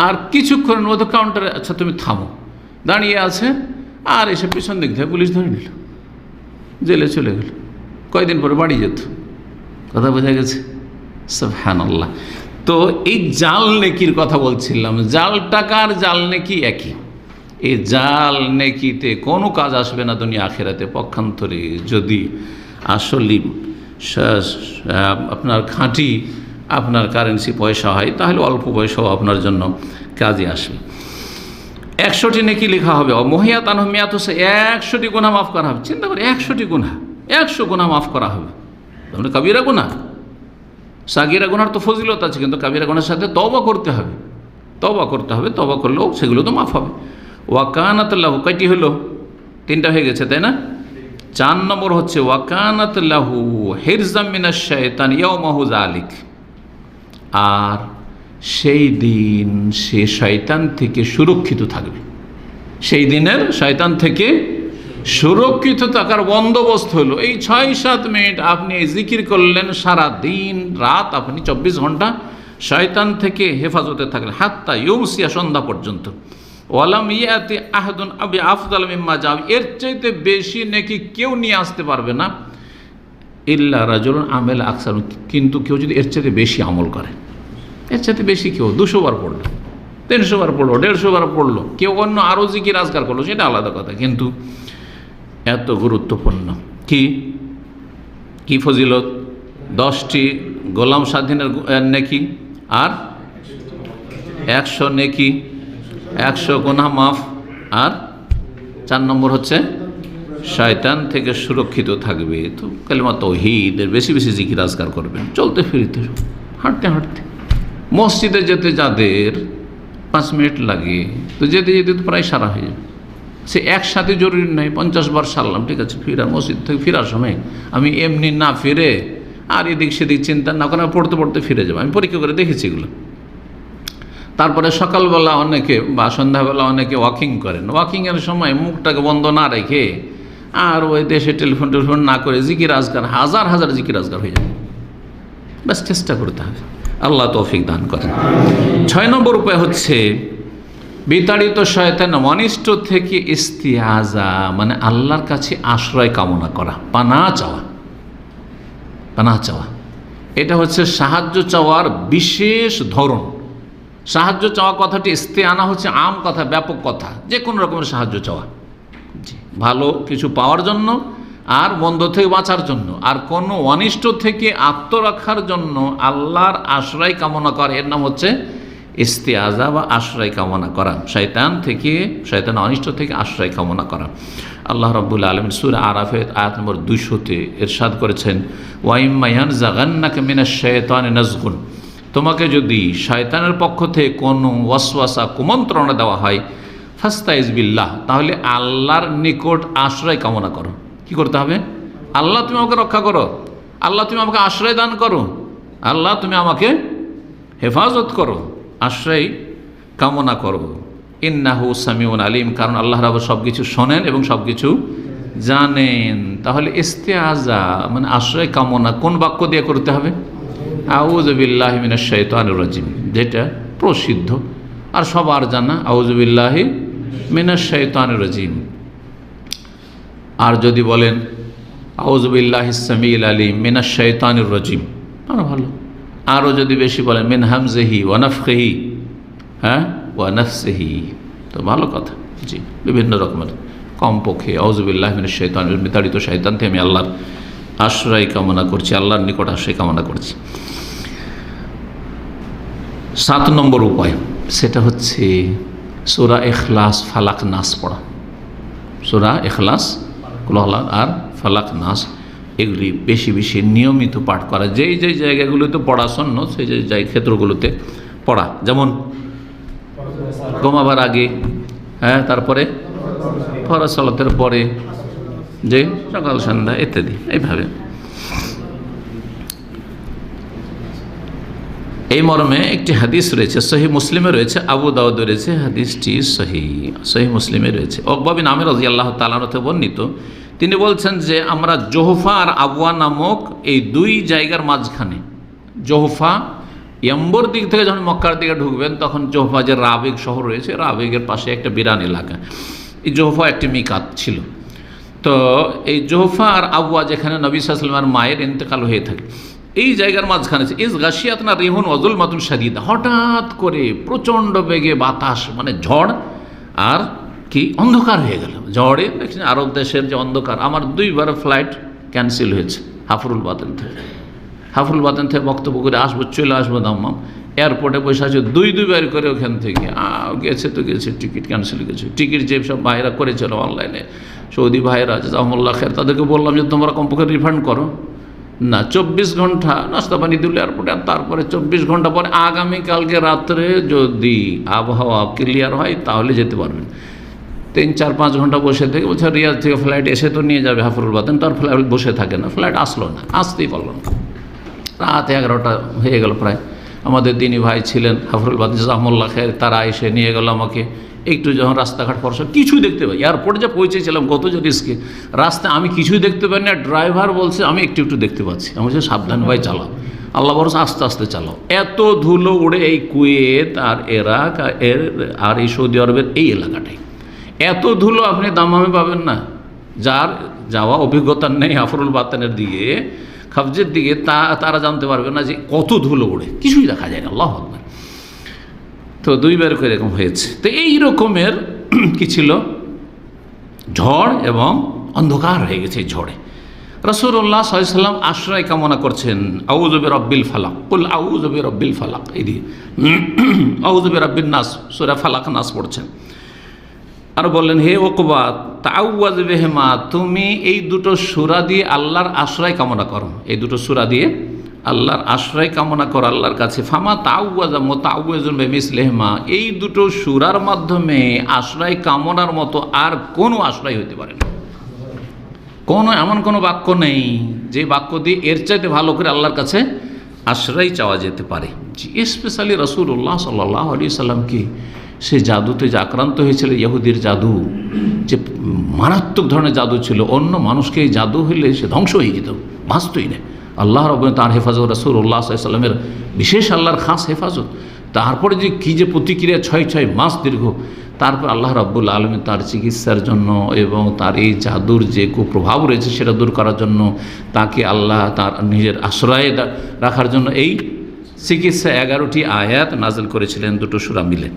Speaker 1: আর কিছুক্ষণের মধ্যে কাউন্টারে, আচ্ছা তুমি থামো, দাঁড়িয়ে আছে। আর এসে পিছন দিক থেকে পুলিশ ধরে নিল, জেলে চলে গেল। কয়দিন পরে বাড়ি যেত। কথা বোঝা গেছে? সুবহানাল্লাহ। তো এই জাল নেকির কথা বলছিলাম, জাল টাকার জাল নেকি একই। এই জাল নেকিতে কোনো কাজ আসবে না দুনিয়া আখিরাতে। পক্ষান্তরে যদি আসলে আপনার খাঁটি আপনার কারেন্সি পয়সা হয় তাহলে অল্প পয়সাও আপনার জন্য কাজে আসবে। 100টি নেকি লেখা হবে, মহিয়াত আনহমিয়াত, 100টি গুনাহ মাফ করা হবে। চিন্তা করে 100টি গুনাহ, 100 গুনাহ মাফ করা হবে। তাহলে কাবিরা গুনাহ, সাগিরা গুনার তো ফজিলত আছে, কিন্তু কাবিরা গুনার সাথে তওবা করতে হবে, তওবা করলেও সেগুলো তো মাফ হবে। ওয়াকানাত লাহু, কয়টি হলো? 3টা হয়ে গেছে, তাই না? 4 নম্বর হচ্ছে ওয়াকানাত লাহু হিরজাম মিনাশ শায়তান ইয়াওমাহু যালিক, আর সেই দিন সে শয়তান থেকে সুরক্ষিত থাকবে। সেই দিনের শয়তান থেকে সুরক্ষিত থাকার বন্দোবস্ত হলো এই 6-7 মিনিট আপনি জিকির করলেন, সারা দিন রাত আপনি 24 ঘন্টা শয়তান থেকে হেফাজতে থাকলেন, হাত্তা ইউমসিয়া, সন্ধ্যা পর্যন্ত। ওয়ালাম ইয়াতি আহাদুন আবি আফদাল মিম্মা যাও, এর চাইতে বেশি নাকি কেউ নিয়ে আসতে পারবে না, ইল্লা রাজুলুন আমেল আকসার, কিন্তু কেউ যদি এর চাইতে বেশি আমল করে। এর চাইতে বেশি কেউ 200 বার পড়লো, 300 বার পড়লো, 150 বার পড়লো, কেউ অন্য আরও জিকির আজকার করলো, সেটা আলাদা কথা। কিন্তু এত গুরুত্বপূর্ণ কি ফজিলত? 10টি গোলাম স্বাধীনের নেকি, আর 100 নেকি, 100 গুনাহ মাফ, আর 4 নম্বর হচ্ছে শয়তান থেকে সুরক্ষিত থাকবে। তো কালিমা তাওহীদের বেশি বেশি জিকির আজকার করবেন, চলতে ফিরতে, হাঁটতে হাঁটতে। মসজিদে যেতে যাদের 5 মিনিট লাগে, তো যেতে যেতে তো প্রায় সারা হয়ে যাবে। সে একসাথে জরুরি নয়, 50 বার সারলাম, ঠিক আছে, ফিরার মসজিদ থেকে ফেরার সময় আমি এমনি না ফিরে আর এদিক সেদিক চিন্তা না করে পড়তে পড়তে ফিরে যাবো। আমি পরীক্ষা করে দেখেছি এগুলো। তারপরে সকালবেলা অনেকে বা সন্ধ্যাবেলা অনেকে ওয়াকিং করেন, ওয়াকিংয়ের সময় মুখটাকে বন্ধ না রেখে আর ওই দেশে টেলিফোন না করে জিকির আজকার, হাজার হাজার জিকির আজকার হয়ে যাবে। ব্যাস চেষ্টা করতে হবে, আল্লাহ তৌফিক দান করেন। 6 নম্বর উপায় হচ্ছে বিতাড়িত শয়তান অনিষ্ট থেকে ইস্তিআজা, মানে আল্লাহর কাছে আশ্রয় কামনা করা, পানাহ চাওয়া। এটা হচ্ছে সাহায্য চাওয়ার বিশেষ ধরন। সাহায্য চাওয়া কথাটি ইস্তেআনা হচ্ছে আম কথা, ব্যাপক কথা, যে কোনো রকমের সাহায্য চাওয়া, ভালো কিছু পাওয়ার জন্য আর মন্দ থেকে বাঁচার জন্য, আর কোনো অনিষ্ট থেকে আত্মরক্ষার জন্য আল্লাহর আশ্রয় কামনা করা, এর নাম হচ্ছে ইস্তিআজা বা আশ্রয় কামনা করা। শয়তান অনিষ্ট থেকে আশ্রয় কামনা করা। আল্লাহ রাব্বুল আলামিন সূরা আরাফে আয়াত নম্বর 200-তে ইরশাদ করেছেন, ওয়াইম্মা ইয়ানজাগান্নাকা মিনাশ শাইতানি নাজগুন, তোমাকে যদি শয়তানের পক্ষ থেকে কোনো ওয়াসওয়াসা, কুমন্ত্রণা দেওয়া হয়, ফাস্তাইজ বিল্লাহ, তাহলে আল্লাহর নিকট আশ্রয় কামনা করো। কি করতে হবে? আল্লাহ তুমি আমাকে রক্ষা করো, আল্লাহ তুমি আমাকে আশ্রয় দান করো, আল্লাহ তুমি আমাকে হেফাজত করো, আশ্রয় কামনা করো। ইন্নাহু সামিউন আলিম, কারণ আল্লাহ রাব্বুল সব কিছু শোনেন এবং সব কিছু জানেন। তাহলে ইস্তিআজা মানে আশ্রয় কামনা কোন বাক্য দিয়ে করতে হবে? আউযু বিল্লাহি মিনাশ শাইতানির রাজিম, যেটা প্রসিদ্ধ আর সবার জানা, আউযু বিল্লাহি মিনাশ শাইতানির রাজিম। আর যদি বলেন আউযু বিল্লাহিস সামিউল আলিম মিনাশ শাইতানির রাজিম, আরও ভালো। আরও যদি বেশি বলেন মিন হামজিহি ওয়া নাফখিহি, ওয়া নাফসিহি, তো ভালো কথা। জি, বিভিন্ন রকমের, কমপক্ষে আউযু বিল্লাহি মিনাশ শাইতানির, বিতাড়িত শয়তান থেকে আমি আল্লাহর আশ্রয় কামনা করছি, আল্লাহর নিকট আশ্রয় কামনা করছি। 7 নম্বর উপায়, সেটা হচ্ছে সূরা ইখলাস, ফালাক, নাস পড়া। সূরা ইখলাস, কুল আল্লাহ আর ফালাক, নাস, এগুলি বেশি বেশি নিয়মিত পাঠ করা। যেই যেই জায়গাগুলোতে পড়া সুন্নত, সেই যে ক্ষেত্রগুলোতে পড়া, যেমন ঘুমাবার আগে, তারপরে ফরজ সালাতের পরে, যে সকাল সন্ধ্যা ইত্যাদি। এইভাবে এই মর্মে একটি হাদিস রয়েছে, সহিহ মুসলিমে রয়েছে, আবু দাউদে রয়েছে, হাদিসটি সহিহ মুসলিমে রয়েছে। উকবা বিন আমির রাদিয়াল্লাহু তাআলা আনহু বর্ণিত, তিনি বলছেন যে আমরা জোহফা আর আবওয়া নামক এই দুই জায়গার মাঝখানে, জোহফা ইয়াম্বর দিক থেকে যখন মক্কার দিকে ঢুকবেন তখন জোহফা যে রাবেগ শহর রয়েছে, রাবেগের পাশে একটা বিরান এলাকা, এই জোহফা একটি মিকাত ছিল। তো এই জোহফা আর আবওয়া যেখানে নবী সাল্লাল্লাহু আলাইহি ওয়াসাল্লামের মায়ের ইন্তেকাল হয়ে থাকে, এই জায়গার মাঝখানে ইস গাশিয়াতনা রিহুন ওয়াজুল মাতুন শাদীদা, হঠাৎ করে প্রচণ্ড বেগে বাতাস, মানে ঝড় আর কি অন্ধকার হয়ে গেল। ঝড়ে দেখছেন আরব দেশের যে অন্ধকার, আমার 2বার ফ্লাইট ক্যান্সেল হয়েছে হাফরুল বাতেন থেকে বক্তব্য করে চলে আসবো দাম্মাম, এয়ারপোর্টে বসে আছে 2বার করে ওখান থেকে গেছে টিকিট ক্যান্সেল গেছে। টিকিট যে সব ভাইরা করেছিল অনলাইনে, সৌদি ভাইরা জাযাহুমুল্লাহ খায়র, তাদেরকে বললাম যে তোমরা কমপক্ষে রিফান্ড করো না। 24 ঘন্টা নাস্তা পানি দিল এয়ারপোর্টে, আর তারপরে 24 ঘন্টা পরে আগামীকালকে রাত্রে যদি আবহাওয়া ক্লিয়ার হয় তাহলে যেতে পারবেন। 3-4-5 ঘন্টা বসে থেকে বলছে রিয়াদ থেকে ফ্লাইট এসে তো নিয়ে যাবে হাফরুল বাতেন, তার ফ্লাইট বসে থাকে না, ফ্লাইট আসলো না, আসতেই পারলো না। রাত 11টা হয়ে গেল প্রায়। আমাদের দিনী ভাই ছিলেন হাফরুল বাতেন জাযাহুমুল্লাহ খায়র, তারা এসে নিয়ে গেল আমাকে। একটু যখন রাস্তাঘাট পরশ কিছুই দেখতে পাই, এয়ারপোর্টে যা পৌঁছেছিলাম কত যে রিস্কে, রাস্তায় আমি কিছুই দেখতে পাই না, ড্রাইভার বলছে আমি একটু দেখতে পাচ্ছি। আমি বলছি সাবধান ভাই চালাও, আল্লাহ ভরসা আস্তে আস্তে চালাও। এত ধুলো উড়ে এই কুয়েত আর ইরাক আর এই সৌদি আরবের এই এলাকাটাই, এত ধুলো আপনি দাম্মামে পাবেন না। যার যাওয়া অভিজ্ঞতা নেই হাফরুল বাতেনের দিকে, খাবজের দিকে, তারা জানতে পারবে না যে কত ধুলো উড়ে, কিছুই দেখা যায় না। আল্লাহু আকবার। তো 2বার করে এরকম হয়েছে। তো এই রকমের কি ছিল, ঝড় এবং অন্ধকার হয়ে গেছে ঝড়ে। রাসূলুল্লাহ সাল্লাল্লাহু আলাইহি ওয়াসাল্লাম আশ্রয় কামনা করছেন, আউযু বিরাব্বিল ফালাক, কুল আউযু বিরাব্বিল ফালাক, এই দিয়ে আউযু বিরাব্বিন নাস, সূরা ফালাক নাস পড়ছেন। আর বললেন হে উকবা তাআওয়াজ বিহিমা, তুমি এই দুটো সূরা দিয়ে আল্লাহর আশ্রয় কামনা করো, এই দুটো সূরা দিয়ে আল্লাহর আশ্রয় কামনা করো আল্লাহর কাছে। ফামা তাআওয়াজা মুতাআওয়াজুন বিমিসলিহিমা, এই দুটো সূরার মাধ্যমে আশ্রয় কামনার মতো আর কোনো আশ্রয় হতে পারে না। এমন কোনো বাক্য নেই যে বাক্য দিয়ে এর চাইতে ভালো করে আল্লাহর কাছে আশ্রয় চাওয়া যেতে পারে। স্পেশালি রাসূলুল্লাহ সাল্লাল্লাহু আলাইহি সাল্লাম কি সে জাদুতে যে আক্রান্ত হয়েছিল, ইহুদির জাদু, যে মারাত্মক ধরনের জাদু ছিল, অন্য মানুষকে এই জাদু হইলে সে ধ্বংস হয়ে যেত, বাঁচতই না। আল্লাহ রাব্বুল তার হেফাজত, রাসূলুল্লাহ সাল্লাল্লাহু আলাইহি সাল্লামের বিশেষ আল্লাহর খাস হেফাজত। তারপরে যে কী যে প্রতিক্রিয়া 6 মাস দীর্ঘ, তারপর আল্লাহ রাব্বুল আলামিন তার চিকিৎসার জন্য এবং তার এই জাদুর যে কুপ্রভাব রয়েছে সেটা দূর করার জন্য তাকে আল্লাহ তার নিজের আশ্রয়ে রাখার জন্য এই চিকিৎসা 11টি আয়াত নাযিল করেছিলেন, দুটো সূরা মিলে।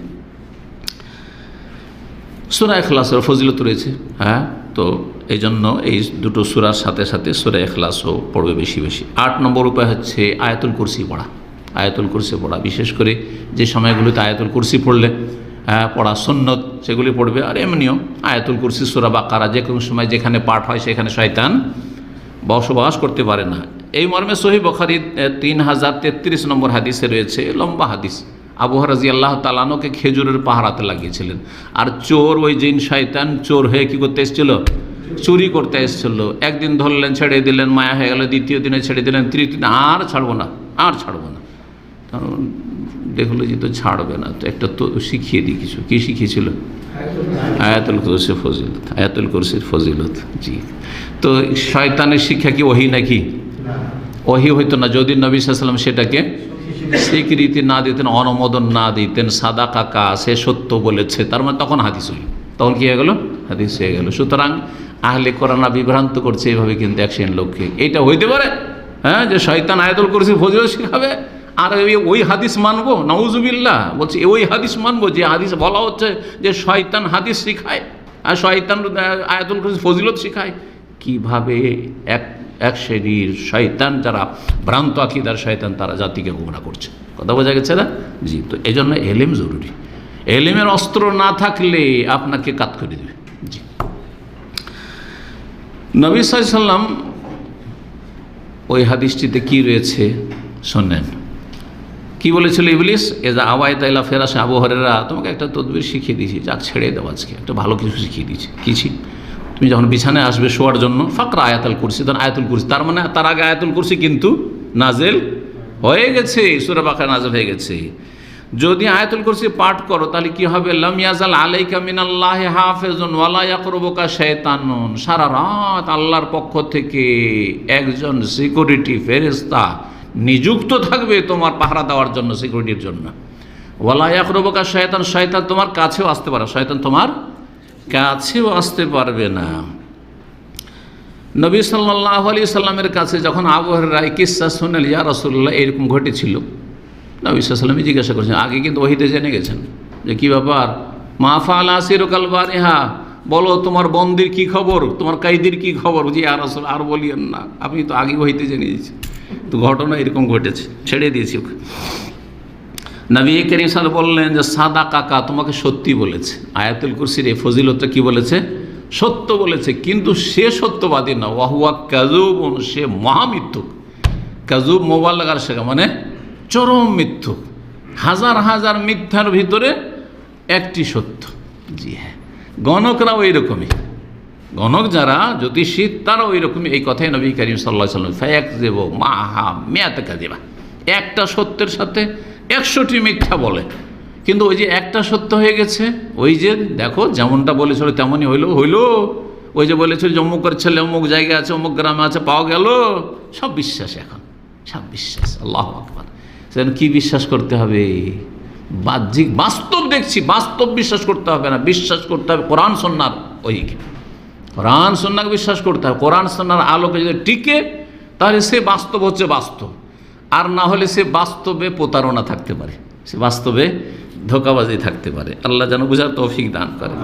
Speaker 1: সূরা ইখলাসের ফজিলত রয়েছে, হ্যাঁ। তো এই জন্য এই দুটো সূরার সাথে সাথে সূরা ইখলাসও পড়বে বেশি বেশি। 8 নম্বর উপায় হচ্ছে আয়াতুল কুরসি পড়া। আয়াতুল কুরসি পড়া, বিশেষ করে যে সময়গুলোতে আয়াতুল কুরসি পড়লে পড়া সুন্নত সেগুলি পড়বে। আর এমনিও আয়াতুল কুরসি, সূরা বাকারা যে কোনো সময় যেখানে পাঠ হয় সেখানে শয়তান বসবাস করতে পারে না। এই মর্মে সহিহ বুখারী 3033 নম্বর হাদিসে রয়েছে, লম্বা হাদিস। আবু হুরায়রা রাদিয়াল্লাহু তাআলা আনহুকে খেজুরের পাহারাতে লাগিয়েছিলেন, আর চোর, ওই জিন শয়তান চোর হয়ে কী করতে এসেছিল, চুরি করতে এসেছিল। একদিন ধরলেন, ছেড়ে দিলেন, মায়া হয়ে গেল, দ্বিতীয় দিনে ছেড়ে দিলেন, তৃতীয় দিনে আর ছাড়বো না। কারণ দেখলো যে তো ছাড়বে না, তো একটা তো শিখিয়ে দিই কিছু। কী শিখিয়েছিল? আয়াতুল কুরসির ফজিলত, আয়াতুল কুরসির ফজিলত। জি, তো শয়তানের শিক্ষা কি ওহী নাকি? ওহী হইতো না যদি নবী সাল্লাল্লাহু আলাইহি ওয়াসাল্লাম সেটাকে স্বীকৃতি না দিতেন, অনুমোদন না দিতেন। সাদা কাকা সে সত্য বলেছে, তার মানে তখন হাদিস হইল, তখন কী হয়ে গেল? হাদিস হয়ে গেল। সুতরাং আহলে কোরআন বিভ্রান্ত করছে এইভাবে কিন্তু এক শ্রেণীর লোককে। এইটা হইতে পারে, হ্যাঁ, যে শয়তান আয়াতুল কুরসির ফজিলত শিখাবে আর ওই হাদিস মানবো, নাউজুবিল্লাহ। বলছে ওই হাদিস মানবো যে হাদিস বলা হচ্ছে যে শয়তান হাদিস শিখায় আর শয়তান আয়াতুল কুরসির ফজিলত শিখায়। কিভাবে এক শ্রেণীর শয়তান, যারা ভ্রান্ত আকীদার শয়তান, তারা জাতিকে গোমরাহ করছে। কথা বোঝা গেছে না? জি। তো এই জন্য এলেম জরুরি। এলেমের অস্ত্র না থাকলে আপনাকে কাত করে দেবে। জি। নবী সাল্লাল্লাহু আলাইহি ওয়াসাল্লাম ওই হাদিসটিতে কি রয়েছে শোনেন। কি বলেছিল ইবলিস? এজা আওয়াইতা ইলা ফিরাশি আবু হুরায়রা, তোমাকে একটা তদবির শিখিয়ে দিয়েছি, যাক ছেড়ে দাও, আজকে একটা ভালো কিছু শিখিয়ে দিয়েছি। তুমি যখন বিছানায় আসবে শোয়ার জন্য ফাকরা আয়াতুল কুরসি, তখন আয়াতুল কুরসি, তার মানে তার আগে আয়াতুল কুরসি কিন্তু নাজেল হয়ে গেছে, সূরা বাকারা নাজেল হয়ে গেছে। যদি আয়াতুল কুরসি পাঠ করো তাহলে কি হবে? লাম ইয়াজাল আলাইকা মিনাল্লাহি হাফিজুন ওয়ালা ইয়াকরুবুকা শায়তানুন, সারা রাত আল্লাহর পক্ষ থেকে একজন সিকিউরিটি ফেরেশতা নিযুক্ত থাকবে তোমার পাহারা দেওয়ার জন্য, সিকিউরিটির জন্য। ওয়ালা ইয়াকরুবুকা শায়তান, শয়তান তোমার কাছেও আসতে পারে, শয়তান তোমার কাছেও আসতে পারবে না। নবী সাল্লাল্লাহু আলাইহি সাল্লামের কাছে যখন আবু হুরায়রা এই কিসসা শুনলেন, ইয়া রাসূলুল্লাহ এরকম ঘটেছিল, নবী সাল্লাল্লাহু আলাইহি সাল্লাম জিজ্ঞাসা করছেন, আগে কিন্তু ওহীতে জেনে গেছেন যে কী ব্যাপার, মা ফাআলা আসিরুকাল বারিহা, বলো তোমার বন্দির কি খবর, তোমার কায়দির কি খবর। জি ইয়া রাসূল, আর বলিয়েন না, আপনি তো আগে ওহীতে জেনে গেছেন, তো ঘটনা এরকম ঘটেছে, ছেড়ে দিয়েছি ওকে। নবী করিম সাল্লাল্লাহু আলাইহি ওয়াসাল্লাম বললেন যে সাদা কাকা তোমাকে সত্যি বলেছে, আয়াতুল কুরসির এই ফজিলতটা কি বলেছে? সত্য বলেছে, কিন্তু সে সত্যবাদী না, ওয়াহুয়া কাযুবুন, সে মহামিথ্যুক। কাযুব মোবাল্লাগার শেখা মানে চরম মিথ্যুক, হাজার হাজার মিথ্যার ভিতরে একটি সত্য। জি হ্যাঁ, গণকরা ওই রকমই, গণক যারা জ্যোতিষী তারা ওই রকমই। এই কথাই নবী করিম সাল্লাল্লাহু আলাইহি ওয়াসাল্লাম ফায়াকযিব মাহা মিয়াতা কাযিবা, একটা সত্যের সাথে 100টি মিথ্যা বলে, কিন্তু ওই যে একটা সত্য হয়ে গেছে, ওই যে দেখো যেমনটা বলেছিল তেমনই হইলো, ওই যে বলেছিল যে অমুকের ছেলে অমুক জায়গায় আছে, অমুক গ্রামে আছে, পাওয়া গেল, সব বিশ্বাস, এখন সব বিশ্বাস। আল্লাহু আকবার। সেখানে কী বিশ্বাস করতে হবে? বাহ্যিক বাস্তব দেখছি, বাস্তব বিশ্বাস করতে হবে না, বিশ্বাস করতে হবে কোরআন সুন্নাহর ওইকে, কোরআন সুন্নাহকে বিশ্বাস করতে হবে। কোরআন সুন্নাহর আলোকে যদি টিকে তাহলে সে বাস্তব হচ্ছে বাস্তব, আর না হলে সে বাস্তবে প্রতারণা থাকতে পারে, সে বাস্তবে ধোঁকাবাজি থাকতে পারে। আল্লাহ যেন বুঝার তৌফিক দান করে।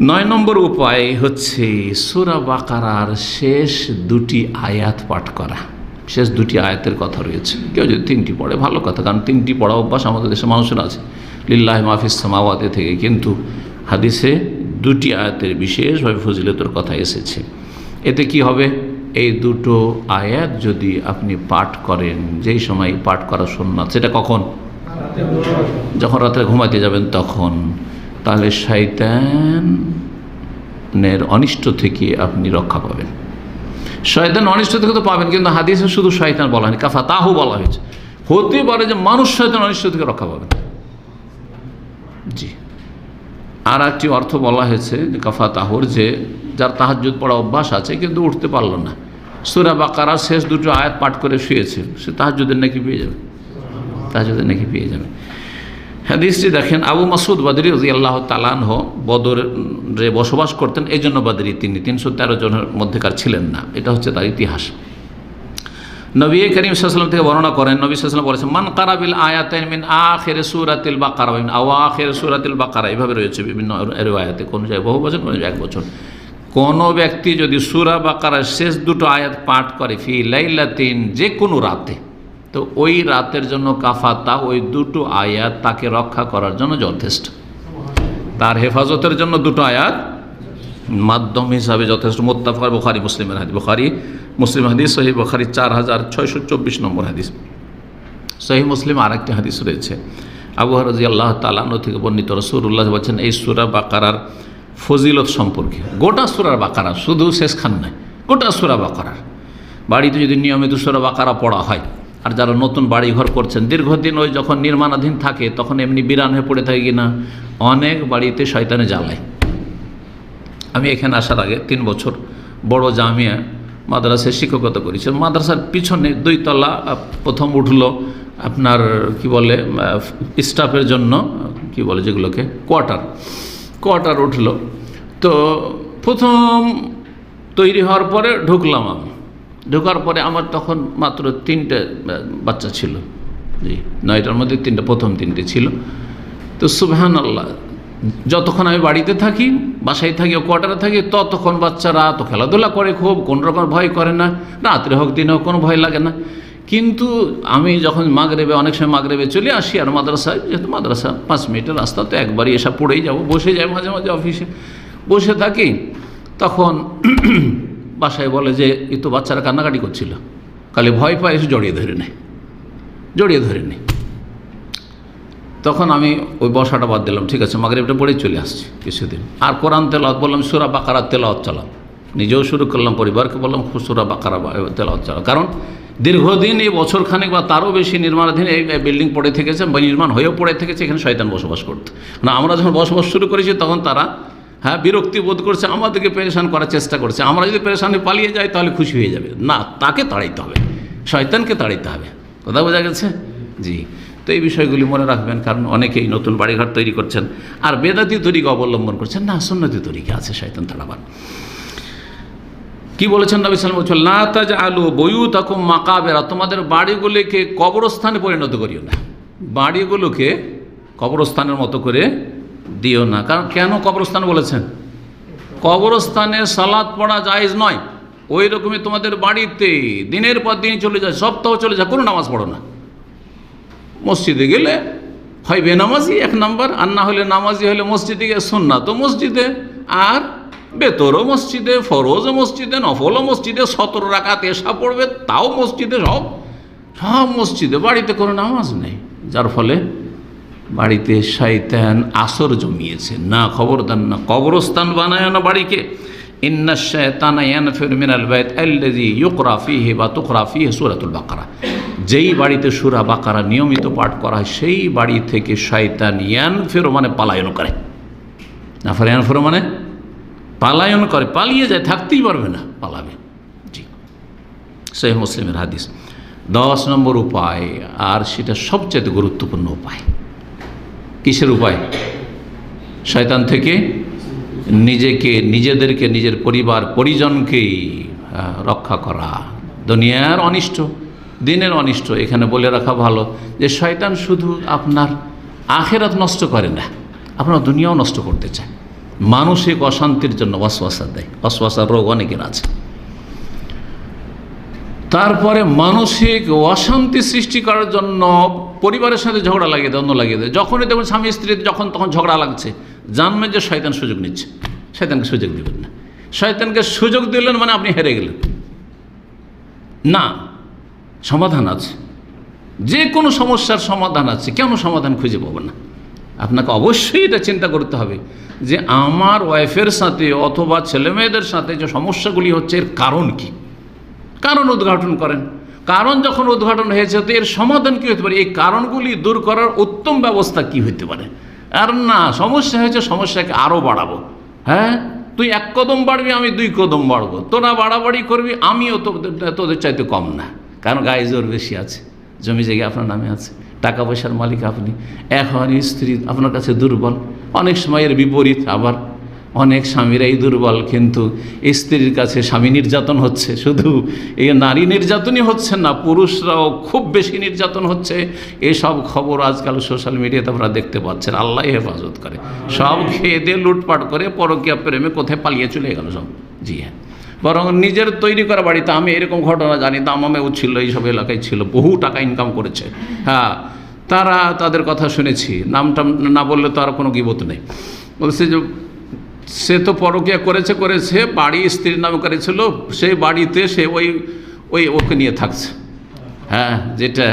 Speaker 1: 9 নম্বর উপায় হচ্ছে সূরা বাকারার শেষ 2টি আয়াত পাঠ করা। শেষ 2টি আয়াতের কথা রয়েছে, কেউ যদি 3টি পড়ে ভালো কথা, কারণ 3টি পড়া অভ্যাস আমাদের দেশের মানুষের আছে, লিল্লাহি মা ফিস সামাওয়াতি থেকে, কিন্তু হাদিসে 2টি আয়াতের বিশেষভাবে ফজিলতের কথা এসেছে। এতে কি হবে? এই 2টো আয়াত যদি আপনি পাঠ করেন, যেই সময় পাঠ করা সুন্নাত, সেটা কখন? যখন রাতে ঘুমাতে যাবেন তখন, তাহলে শয়তানের অনিষ্ট থেকে আপনি রক্ষা পাবেন। শয়তান অনিষ্ট থেকে তো পাবেন, কিন্তু হাদিসে শুধু শয়তান বলা হয়নি, কাফাতাহু বলা হয়েছে। হতে পারে যে মানুষ শয়তান অনিষ্ট থেকে রক্ষা পাবেন। জি, আর একটি অর্থ বলা হয়েছে যে কাফাতাহুর, যে যার তাহাজ্জুদ পড়া অভ্যাস আছে কিন্তু উঠতে পারল না, সূরা বাকারার শেষ 2টো আয়াত পাঠ করে শুয়েছে, সে তাহাজ্জুদের নাকি পেয়ে যাবে, তাহাজ্জুদের নাকি পেয়ে যাবে। হাদিসটি দেখেন, আবু মাসউদ বদরি রাদিয়াল্লাহু তাআলা আনহু বদরে বসবাস করতেন, এই জন্য বদরি তিনি 313 জনের মধ্যেকার ছিলেন না, এটা হচ্ছে তার ইতিহাস। নবী করিম সাল্লাল্লাহু আলাইহি ওয়াসাল্লাম থেকে বর্ণনা করেন, নবী সাল্লাল্লাহু আলাইহি ওয়াসাল্লাম বলেছেন, মান কারা বিল আয়াতাইন মিন আখির সূরাতিল বাকারা মিন আওয়াখির সূরাতিল বাকারা, এভাবে রয়েছে বিভিন্ন রিওয়ায়াতে, কোন জায়গায় বহু বচন, কোন জায়গায় এক বচন। কোন ব্যক্তি যদি সূরা বাকারার শেষ 2টো আয়াত পাঠ করে ফি লাইলাতিন, যে কোনো রাতে, তো ওই রাতের জন্য কাফাতা, ওই 2টো আয়াত তাকে রক্ষা করার জন্য যথেষ্ট, তার হেফাজতের জন্য 2টো আয়াত মাধ্যম হিসাবে যথেষ্ট। মুত্তাফাক বুখারী মুসলিমের হাদিস, বুখারী মুসলিম হাদিস, সহিহ বুখারী 4624 নম্বর হাদিস। সহিহ মুসলিম আরেকটি হাদিস রয়েছে, আবু হুরায়রা রাদিয়াল্লাহু তাআলা আনহু থেকে বর্ণিত, রাসূলুল্লাহ বলেছেন এই সূরা বাকারার ফজিলত সম্পর্কে, গোটা সূরা বাকারা, শুধু শেষখান নয়, গোটা সূরা বাকারার। বাড়িতে যদি নিয়মিত সূরা বাকারা পড়া হয়, আর যারা নতুন বাড়ি ঘর করছেন, দীর্ঘদিন ওই যখন নির্মাণাধীন থাকে তখন এমনি বিরান হয়ে পড়ে থাকে কিনা, অনেক বাড়িতে শয়তানে জ্বালায়। আমি এখানে আসার আগে 3 বছর বড় জামিয়া মাদ্রাসায় শিক্ষকতা করেছি। মাদ্রাসার পিছনে 2 তলা প্রথম উঠলো আপনার কি বলে স্টাফের জন্য, কি বলে যেগুলোকে কোয়ার্টার উঠলো। তো প্রথম তৈরি হওয়ার পরে ঢুকলাম আমি, ঢোকার পরে আমার তখন মাত্র 3টে বাচ্চা ছিল, জি 9টার মধ্যে 3টে, প্রথম 3টে ছিল। তো সুবহানাল্লাহ, যতক্ষণ আমি বাড়িতে থাকি, বাসায় থাকি, কোয়ার্টারে থাকি, ততক্ষণ বাচ্চারা তো খেলাধুলা করে খুব, কোনো রকম ভয় করে না, রাত্রে হোক দিনে হোক কোনো ভয় লাগে না। কিন্তু আমি যখন মাগরিবে, অনেক সময় মাগরিবে চলে আসি, আর মাদ্রাসায়, যেহেতু মাদ্রাসা 5 মিনিটের রাস্তা, তো একবারই এসে পড়েই যাব, বসে যাই, মাঝে মাঝে অফিসে বসে থাকি, তখন বাসায় বলে যে এই তো বাচ্চারা কান্নাকাটি করছিল, কালে ভয় পায়, এসে জড়িয়ে ধরে নেয়। তখন আমি ওই বসাটা বাদ দিলাম, ঠিক আছে মাগরিবটা পড়েই চলে আসছি কিছুদিন। আর কোরআন তেলাওয়াত বললাম, সূরা বাকারা তেলাওয়াত চালাম, নিজেও শুরু করলাম, পরিবারকে বললাম সূরা বাকারা তেলাওয়াত চালাম। কারণ দীর্ঘদিন এই বছরখানেক বা তারও বেশি নির্মাণাধীন এই বিল্ডিং পড়ে থেকেছে বা নির্মাণ হয়েও পড়ে থেকেছে, এখানে শয়তান বসবাস করতো না। আমরা যখন বসবাস শুরু করেছি তখন তারা বিরক্তি বোধ করছে, আমাদেরকে পেরেশান করার চেষ্টা করছে। আমরা যদি পেরেশানি পালিয়ে যাই তাহলে খুশি হয়ে যাবে না, তাকে তাড়াইতে হবে, শয়তানকে তাড়াইতে হবে। কথা বোঝা গেছে? জি। তো এই বিষয়গুলি মনে রাখবেন, কারণ অনেকেই নতুন বাড়িঘর তৈরি করছেন আর বেদাতি তরিকা অবলম্বন করছেন না, সুন্নতি তরিকা আছে শয়তান তাড়াবার। কি বলেছেন নবী সাল্লাল্লাহু আলাইহি ওয়াসাল্লাম, লা তাজআলু বুয়ুতাকুম মাকাবিরা, তোমাদের বাড়িগুলোকে কবরস্থানে পরিণত করিও না, বাড়িগুলোকে কবরস্থানের মতো করে দিও না। কারণ কেন কবরস্থান বলেছেন? কবরস্থানে সালাত পড়া জায়েজ নয়। ওই রকমই তোমাদের বাড়িতে দিনের পর দিন চলে যায়, সপ্তাহ চলে যায়, কোনো নামাজ পড়ো না। মসজিদে গেলে হয় বেনামাজি এক নাম্বার, আর না হলে নামাজি হলে মসজিদে গিয়ে সুন্নাত তো মসজিদে, আর বেতরও মসজিদে, ফরজও মসজিদে, নফলও মসজিদে, 17 রাকাত এশা পড়বে তাও মসজিদে, সব মসজিদে, বাড়িতে কোনো নামাজ নেই। যার ফলে বাড়িতে শয়তান আসর জমিয়েছে। না, খবরদার না, কবরস্থান বানায় না বাড়িকে। ইন্না শায়তানা ইয়ানফিরু মিনাল বাইত আল্লাযী ইউকরা ফীহি বা তুকরা ফীহি সূরাতুল বাকারা, যেই বাড়িতে সূরা বাকারা নিয়মিত পাঠ করা হয় সেই বাড়ি থেকে শয়তান ইয়ানফিরু মানে পালায়ন করে। ইয়ানফিরু মানে পালায়ন করে, পালিয়ে যায়, থাকতেই পারবে না, পালাবে। জি, সহিহ মুসলিমের হাদিস। 10 নম্বর উপায়, আর সেটা সবচেয়ে গুরুত্বপূর্ণ উপায়। কিসের উপায়? শয়তান থেকে নিজেদেরকে, নিজের পরিবার পরিজনকে রক্ষা করা। দুনিয়ার অনিষ্ট, দিনের অনিষ্ট। এখানে বলে রাখা ভালো যে শয়তান শুধু আপনার আখিরাত নষ্ট করে না, আপনার দুনিয়াও নষ্ট করতে চায়। মানসিক অশান্তির জন্য ওয়াসওয়াসা দেয়, ওয়াসওয়াসার রোগ অনেকের আছে। তারপরে মানসিক অশান্তি সৃষ্টি করার জন্য পরিবারের সাথে ঝগড়া লাগিয়ে দেয়, অন্য লাগিয়ে দেয়। যখনই দেখবেন স্বামী স্ত্রী যখন তখন ঝগড়া লাগছে, জানবেন যে শয়তান সুযোগ নিচ্ছে। শয়তানকে সুযোগ দেবেন না। শয়তানকে সুযোগ দিলেন মানে আপনি হেরে গেলেন। না, সমাধান আছে, যে কোনো সমস্যার সমাধান আছে। কেন সমাধান খুঁজে পাবো না? আপনাকে অবশ্যই এটা চিন্তা করতে হবে যে আমার ওয়াইফের সাথে অথবা ছেলেমেয়েদের সাথে যে সমস্যাগুলি হচ্ছে এর কারণ কি। কারণ উদ্ঘাটন করেন। কারণ যখন উদ্ঘাটন হয়েছে তো এর সমাধান কী হতে পারে, এই কারণগুলি দূর করার উত্তম ব্যবস্থা কি হতে পারে। আর না, সমস্যা হয়েছে, সমস্যাকে আরও বাড়াবো। হ্যাঁ, তুই 1 কদম বাড়বি, আমি 2 কদম বাড়বো, তোরা বাড়াবাড়ি করবি, আমিও তোদের চাইতে কম না। কারণ গায়ে জোর বেশি আছে, জমি জায়গা আপনার নামে আছে, টাকা পয়সার মালিক আপনি, এখন স্ত্রী আপনার কাছে দুর্বল। অনেক সময় এর বিপরীত, আবার অনেক স্বামীরাই দুর্বল, কিন্তু স্ত্রীর কাছে স্বামী নির্যাতন হচ্ছে। শুধু এই নারী নির্যাতনই হচ্ছে না, পুরুষরাও খুব বেশি নির্যাতন হচ্ছে। এসব খবর আজকাল সোশ্যাল মিডিয়াতে আপনারা দেখতে পাচ্ছেন। আল্লাহ হেফাজত করে। সব খেয়ে দিয়ে লুটপাট করে পরকীয়া প্রেমে কোথায় পালিয়ে চলে গেল সব। জি হ্যাঁ, বরং নিজের তৈরি করা বাড়িতে, আমি এরকম ঘটনা জানি, দামামেও ছিল, এইসব এলাকায় ছিল, বহু টাকা ইনকাম করেছে। হ্যাঁ, তাদের কথা শুনেছি, নামটা না বললে তো আর কোনো গীবত নেই। বলছে যে সে তো পরকীয়া করেছে, বাড়ি স্ত্রীর নামে করেছিল, সেই বাড়িতে সে ওকে নিয়ে থাকছে। হ্যাঁ, যেটা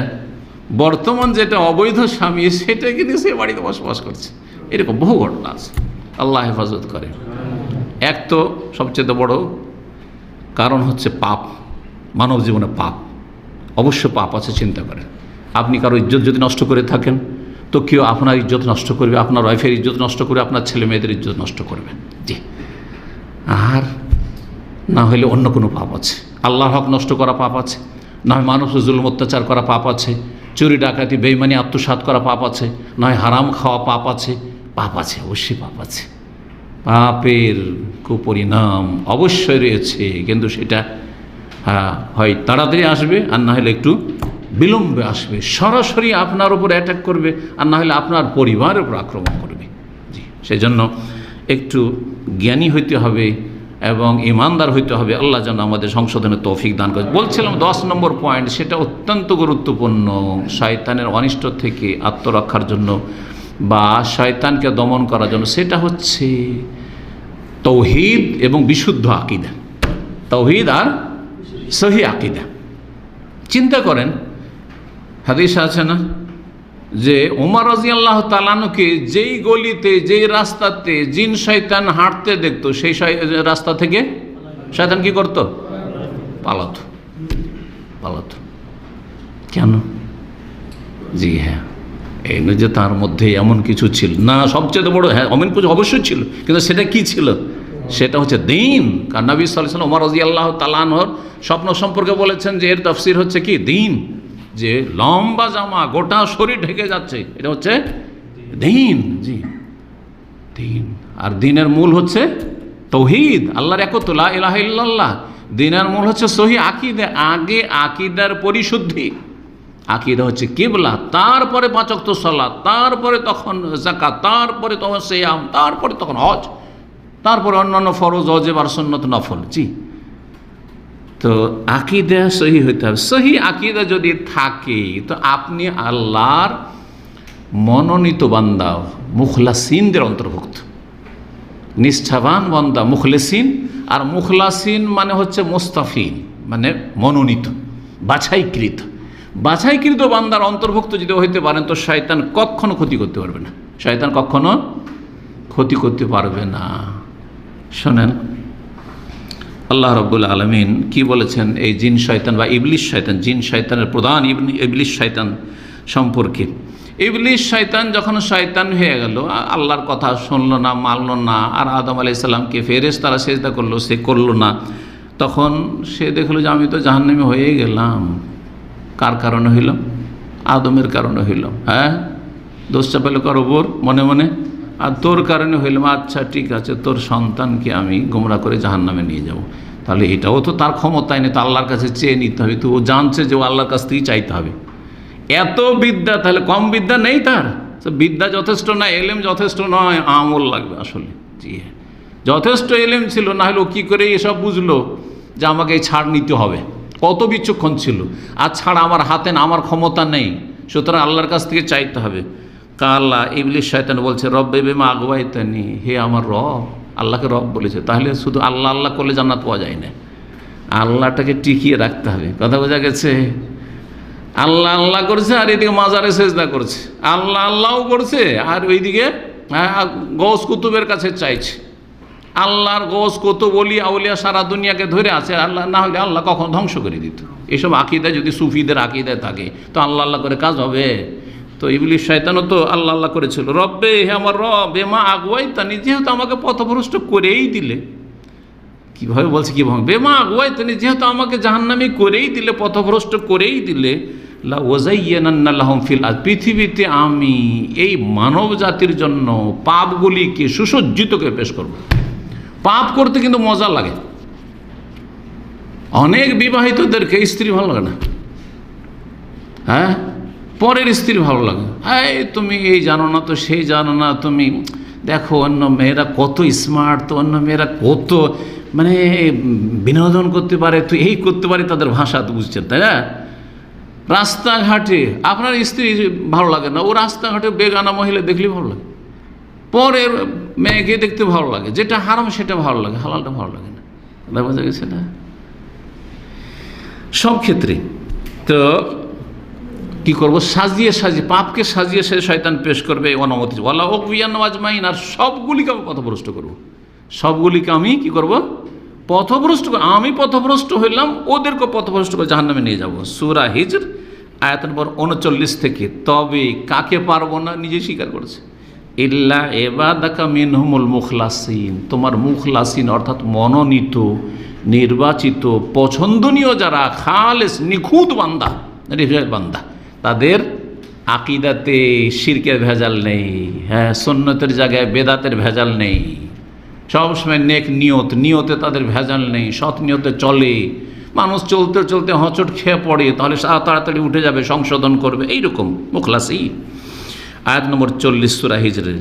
Speaker 1: বর্তমান যেটা অবৈধ স্বামী, সেটাকে নিয়ে সে বাড়িতে বসবাস করছে। এরকম বহু ঘটনা আছে। আল্লাহ হেফাজত করে। এক তো সবচেয়ে বড় কারণ হচ্ছে পাপ। মানব জীবনে পাপ, অবশ্য পাপ আছে, চিন্তা করেন। আপনি কারো ইজ্জত যদি নষ্ট করে থাকেন তো কেউ আপনার ইজ্জত নষ্ট করবে, আপনার ওয়াইফের ইজ্জত নষ্ট করবে, আপনার ছেলে মেয়েদের ইজ্জত নষ্ট করবে। জি, আর না হলে অন্য কোনো পাপ আছে। আল্লাহর হক নষ্ট করা পাপ আছে, না হয় মানুষের জুলুম অত্যাচার করা পাপ আছে, চুরি ডাকাতি বেঈমানি আত্মসাৎ করা পাপ আছে, নয় হারাম খাওয়া পাপ আছে। পাপ আছে, অবশ্যই পাপ আছে। পাপের কুপরিণাম অবশ্যই রয়েছে, কিন্তু সেটা হয় তাড়াতাড়ি আসবে, আর না হলে একটু বিলম্বে আসবে। সরাসরি আপনার উপর অ্যাটাক করবে, আর না হলে আপনার পরিবারের উপর আক্রমণ করবে। জি, সেজন্য একটু জ্ঞানী হইতে হবে এবং ইমানদার হইতে হবে। আল্লাহ যেন আমাদের সংশোধনের তৌফিক দান করে। বলছিলাম 10 নম্বর পয়েন্ট, সেটা অত্যন্ত গুরুত্বপূর্ণ। শয়তানের অনিষ্ট থেকে আত্মরক্ষার জন্য বা শয়তানকে দমন করার জন্য, সেটা হচ্ছে তাওহীদ এবং বিশুদ্ধ আকীদা। তাওহীদ আর সহিহ আকীদা। চিন্তা করেন, হাদিস আছে না যে ওমর রাদিয়াল্লাহু তাআলা আনহুকে যেই গলিতে যেই রাস্তাতে জিন শয়তান হাঁটতে দেখতো সেই রাস্তা থেকে শয়তান কি করত? পালাতো। পালাতো কেন? জি হ্যাঁ, এই নয় যে তার মধ্যে এমন কিছু ছিল না, সবচেয়ে বড় হ্যাঁ এমন কিছু অবশ্যই ছিল, কিন্তু সেটা কি ছিল? সেটা হচ্ছে দ্বীন। কারণ নবী সাল্লাল্লাহু আলাইহি ওয়াসাল্লাম ওমর রাদিয়াল্লাহু তাআলা আনহুর স্বপ্ন সম্পর্কে বলেছেন যে এর তাফসীর হচ্ছে কি? দ্বীন। যে লম্বা জামা, গোটা শরীর ঢেকে যাচ্ছে, এটা হচ্ছে দ্বীন। জি, দ্বীন। আর দ্বীনের মূল হচ্ছে তাওহীদ, আল্লাহর একত্ব, লা ইলাহা ইল্লাল্লাহ। দ্বীনের মূল হচ্ছে সহিহ আকীদা। আগে আকীদার পরিশুদ্ধি, আকীদা হচ্ছে কিবলা, তারপরে 5 ওয়াক্ত সালাত, তারপরে তখন যাকাত, তারপরে তখন সিয়াম, তারপরে তখন হজ, তারপরে অন্যান্য ফরজ, ওয়াজিব আর সুন্নত নফল। জি, তো আকীদা সহি হইতে হবে। সহি আকীদা যদি থাকে তো আপনি আল্লাহর মনোনীত বান্দা, মুখলাসিনদের অন্তর্ভুক্ত, নিষ্ঠাবান বান্দা, মুখলেসিন। আর মুখলাসিন মানে হচ্ছে মুস্তাফিন, মানে মনোনীত, বাছাইকৃত। বাছাইকৃত বান্দার অন্তর্ভুক্ত যদি হইতে পারেন তো শয়তান কখনো ক্ষতি করতে পারবে না। শয়তান কখনো ক্ষতি করতে পারবে না। শোনেন আল্লাহ রাব্বুল আলামিন কি বলেছেন এই জিন শয়তান বা ইবলিশ শয়তান, জিন শয়তানের প্রধান ইবলিশ শয়তান সম্পর্কে। ইবলিশ শয়তান যখন শয়তান হয়ে গেল, আল্লাহর কথা শুনলো না, মানলো না, আর আদম আলাইহিস সালামকে ফেরেশতারা সেজদা করলো, সে করলো না, তখন সে দেখলো যে আমি তো জাহান্নামী হয়ে গেলাম। কার কারণে হইলাম? আদমের কারণে হইলাম। হ্যাঁ, দোষ চাপাইল কার ওপর? মনে মনে। আর তোর কারণে হইলাম। আচ্ছা ঠিক আছে, তোর সন্তানকে আমি গোমরা করে জাহান্নামে নিয়ে যাব। তাহলে এটাও তো তার ক্ষমতায় নেই, তো আল্লাহর কাছে চেয়ে নিতে হবে। তো ও জানছে যে ও আল্লাহর কাছ থেকেই চাইতে হবে। এত বিদ্যা, তাহলে কম বিদ্যা নেই তার? তো বিদ্যা যথেষ্ট না, এলেম যথেষ্ট নয়, আমল লাগবে আসলে। জি হ্যাঁ, যথেষ্ট এলেম ছিল, না হলে ও কী করে এসব বুঝলো যে আমাকে এই ছাড় নিতে হবে? কত বিচক্ষণ ছিল। আর ছাড় আমার হাতে না, আমার ক্ষমতা নেই, সুতরাং আল্লাহর কাছ থেকে চাইতে হবে। কাল্লা, ইবলিশ শয়তান বলছে রব্বে বিমা আগওয়াইতানি, হে আমার রব। আল্লাহকে রব বলেছে, তাহলে শুধু আল্লাহ আল্লাহ করলে জান্নাত পাওয়া যায় না, আল্লাহটাকে টিকিয়ে রাখতে হবে। কথা বোঝা গেছে? আল্লাহ আল্লাহ করছে আর এদিকে মাজারে সেজদা করছে, আল্লাহ আল্লাহও করছে আর ওইদিকে গৌস কুতুবের কাছে চাইছে। আল্লাহর গৌস কুতুব ওলিয়া আউলিয়া সারা দুনিয়াকে ধরে আছে, আল্লাহ না হলে আল্লাহ কখন ধ্বংস করে দিত। এসব আকীদা যদি সুফিদের আকীদায় থাকে তো আল্লাহ আল্লাহ করে কাজ হবে? তো ইবলিশ শয়তানও তো আল্লাহ আল্লাহ করেছিল। রব্বে, হে আমার রব, বেমা আগওয়াইতানি, যেহেতু আমাকে পথভ্রষ্ট করেই দিলে। কীভাবে বলছে, কীভাবে? বেমা আগওয়াইতানি, যেহেতু আমাকে জাহান্নামী করেই দিলে, পথভ্রষ্ট করেই দিলে, লা ওয়াযায়্যানান্না লাহুম ফিল আরদ, পৃথিবীতে আমি এই মানব জাতির জন্য পাপগুলিকে সুসজ্জিত করে পেশ করব। পাপ করতে কিন্তু মজা লাগে। অনেক বিবাহিতদেরকে স্ত্রী ভালো লাগে না, হ্যাঁ, পরের স্ত্রী ভালো লাগে। এই তুমি এই জানো না, তো সেই জানো না, তুমি দেখো অন্য মেয়েরা কত স্মার্ট, তো অন্য মেয়েরা কত মানে বিনোদন করতে পারে, তো এই করতে পারে, তাদের ভাষা তো বুঝছেন, তাই না? রাস্তাঘাটে আপনার স্ত্রী ভালো লাগে না, ও রাস্তাঘাটে বেগানা মহিলা দেখলে ভালো লাগে, পরের মেয়েকে দেখতে ভালো লাগে, যেটা হারাম সেটা ভালো লাগে, হালালটা ভালো লাগে না। বোঝা গেছে না? সব ক্ষেত্রে তো কি করব? সাজিয়ে সাজিয়ে, পাপকে সাজিয়ে সাজিয়ে শয়তান পেশ করবে অনুমতি। ওয়ালা ওয়াকবিয়ান আজমাইন, আর সবগুলিকে আমি পথভ্রষ্ট করব। সবগুলিকে আমি কি করব? পথভ্রষ্ট। আমি পথভ্রষ্ট হইলাম, ওদেরকে পথভ্রষ্ট করে জাহান্নামে নিয়ে যাব। সূরা হিজর আয়াত নম্বর 39 থেকে। তবে কাকে পারবো না? নিজে স্বীকার করেছে। ইল্লা ইবাদাকা মিনহুমুল মুখলাসিন, তোমার মুখলাসিন অর্থাৎ মনোনীত, নির্বাচিত, পছন্দনীয় যারা, খালেস নিখুঁত বান্দা, নির্ভয় বান্দা, তাদের আকীদাতে শিরকের ভেজাল নেই, হ্যাঁ, সুন্নতের জায়গায় বেদাতের ভেজাল নেই, সবসময় নেক নিয়ত, নিয়তে তাদের ভেজাল নেই, সৎ নিয়তে চলে। মানুষ চলতে চলতে হোঁচট খেয়ে পড়ে, তাহলে তাড়াতাড়ি উঠে যাবে, সংশোধন করবে, এইরকম মুখলাসিন। আয়াত নম্বর 40 সূরা হিজরে